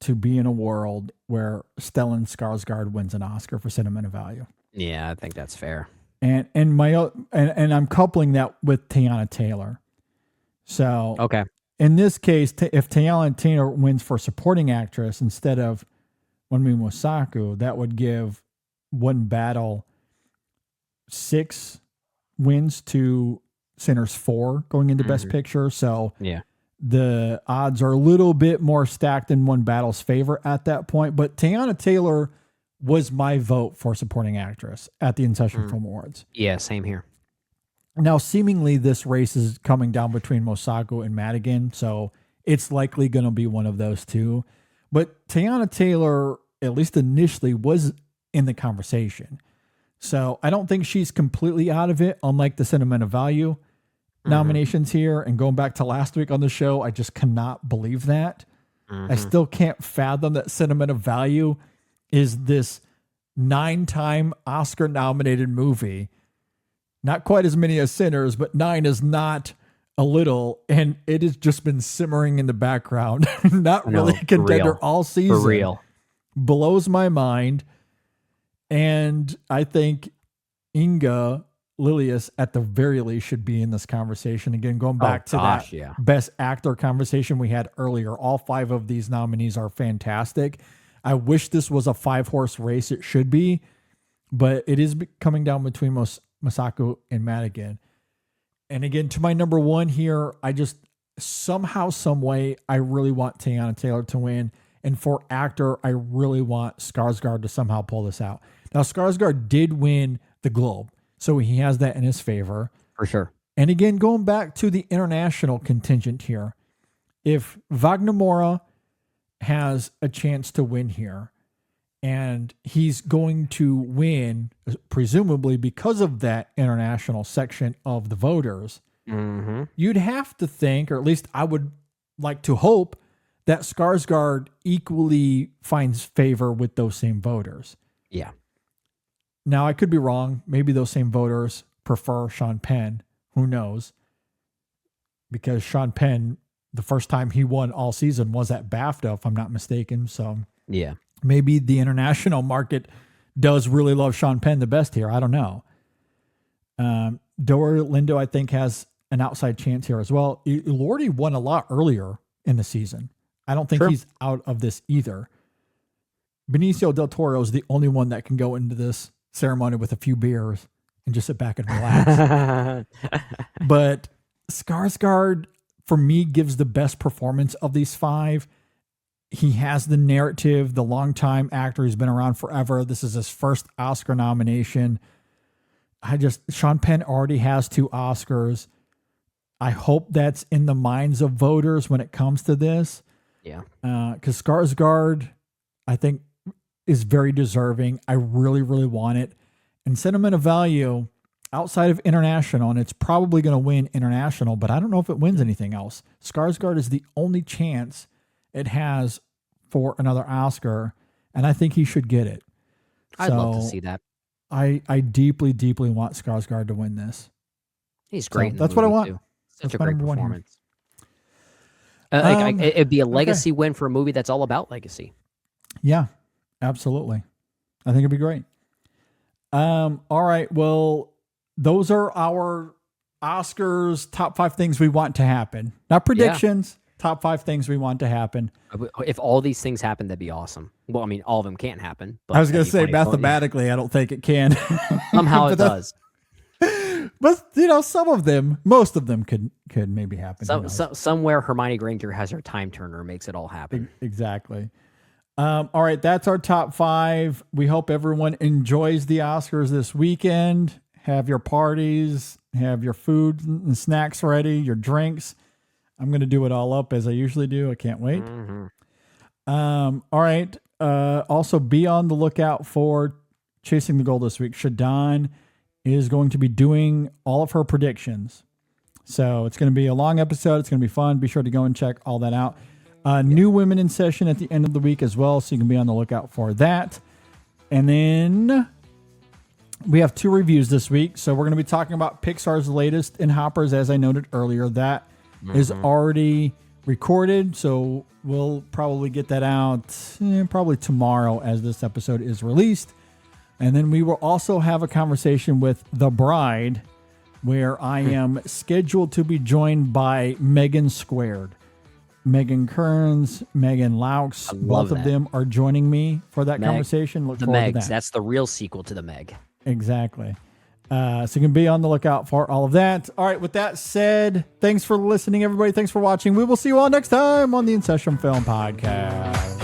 to be in a world where Stellan Skarsgård wins an Oscar for sentimental value. Yeah, I think that's fair. And I'm coupling that with Teyana Taylor. So Okay. in this case, if Teyana Taylor wins for supporting actress instead of Wunmi Mosaku, that would give One Battle 6 wins to Sinners 4 going into Best Picture. So yeah, the odds are a little bit more stacked in One Battle's favor at that point. But Teyana Taylor was my vote for supporting actress at the In-Session Film Awards. Yeah, same here. Now, seemingly this race is coming down between Mosaku and Madigan, so it's likely going to be one of those two. But Teyana Taylor, at least initially, was in the conversation. So I don't think she's completely out of it, unlike the sentimental value nominations here. And going back to last week on the show, I just cannot believe that. I still can't fathom that sentimental value is this 9-time Oscar nominated movie. Not quite as many as Sinners, but 9 is not a little. And it has just been simmering in the background. Not really a contender all season. For real. Blows my mind. And I think Inga Lilius, at the very least, should be in this conversation. Again, going back to that Best Actor conversation we had earlier, all 5 of these nominees are fantastic. I wish this was a 5-horse race. It should be, but it is coming down between Mosaku and Madigan. And again, to my number one here, I just somehow, some way, I really want Teyana Taylor to win. And for actor, I really want Skarsgård to somehow pull this out. Now, Skarsgård did win the Globe, so he has that in his favor. For sure. And again, going back to the international contingent here, if Wagner Moura has a chance to win here, and he's going to win, presumably because of that international section of the voters, you'd have to think, or at least I would like to hope, that Skarsgård equally finds favor with those same voters. Yeah. Now, I could be wrong. Maybe those same voters prefer Sean Penn. Who knows? Because Sean Penn, the first time he won all season was at BAFTA, if I'm not mistaken. So yeah, maybe the international market does really love Sean Penn the best here. I don't know. Dora Lindo, I think, has an outside chance here as well. Lordy won a lot earlier in the season. I don't think he's out of this either. Benicio del Toro is the only one that can go into this ceremony with a few beers and just sit back and relax. But Skarsgård, for me, gives the best performance of these 5. He has the narrative, the longtime actor who's been around forever. This is his first Oscar nomination. Sean Penn already has 2 Oscars. I hope that's in the minds of voters when it comes to this. Yeah. Because Skarsgård, I think, is very deserving. I really, really want it. And sentimental value, outside of international, and it's probably going to win international, but I don't know if it wins anything else. Skarsgård is the only chance it has for another Oscar, and I think he should get it. I'd love to see that. I deeply, deeply want Skarsgård to win this. He's great. So that's what I want. Too. Such That's a great my number performance. It'd be a legacy win for a movie that's all about legacy. Yeah. Absolutely. I think it'd be great. All right. Well, those are our Oscars top 5 things we want to happen. Not predictions, top 5 things we want to happen. If all these things happen, that'd be awesome. Well, I mean, all of them can't happen. But I was going to that'd say be funny. mathematically, I don't think it can. Somehow it does. But most of them could maybe happen. Somewhere Hermione Granger has her time turner, makes it all happen. Exactly. All right, that's our top 5. We hope everyone enjoys the Oscars this weekend. Have your parties, have your food and snacks ready, your drinks. I'm going to do it all up as I usually do. I can't wait. All right. Also, be on the lookout for Chasing the Goal this week. Shadon is going to be doing all of her predictions. So it's going to be a long episode. It's going to be fun. Be sure to go and check all that out. New women in session at the end of the week as well. So you can be on the lookout for that. And then we have 2 reviews this week. So we're going to be talking about Pixar's latest in Hoppers, as I noted earlier. That is already recorded. So we'll probably get that out probably tomorrow as this episode is released. And then we will also have a conversation with The Bride, where I am scheduled to be joined by Megan Squared. Megan Kearns, Megan Laux, both of them are joining me for that conversation. Look forward to that. That's the real sequel to the Meg. Exactly. So you can be on the lookout for all of that. All right, with that said, thanks for listening, everybody. Thanks for watching. We will see you all next time on the In Session Film Podcast.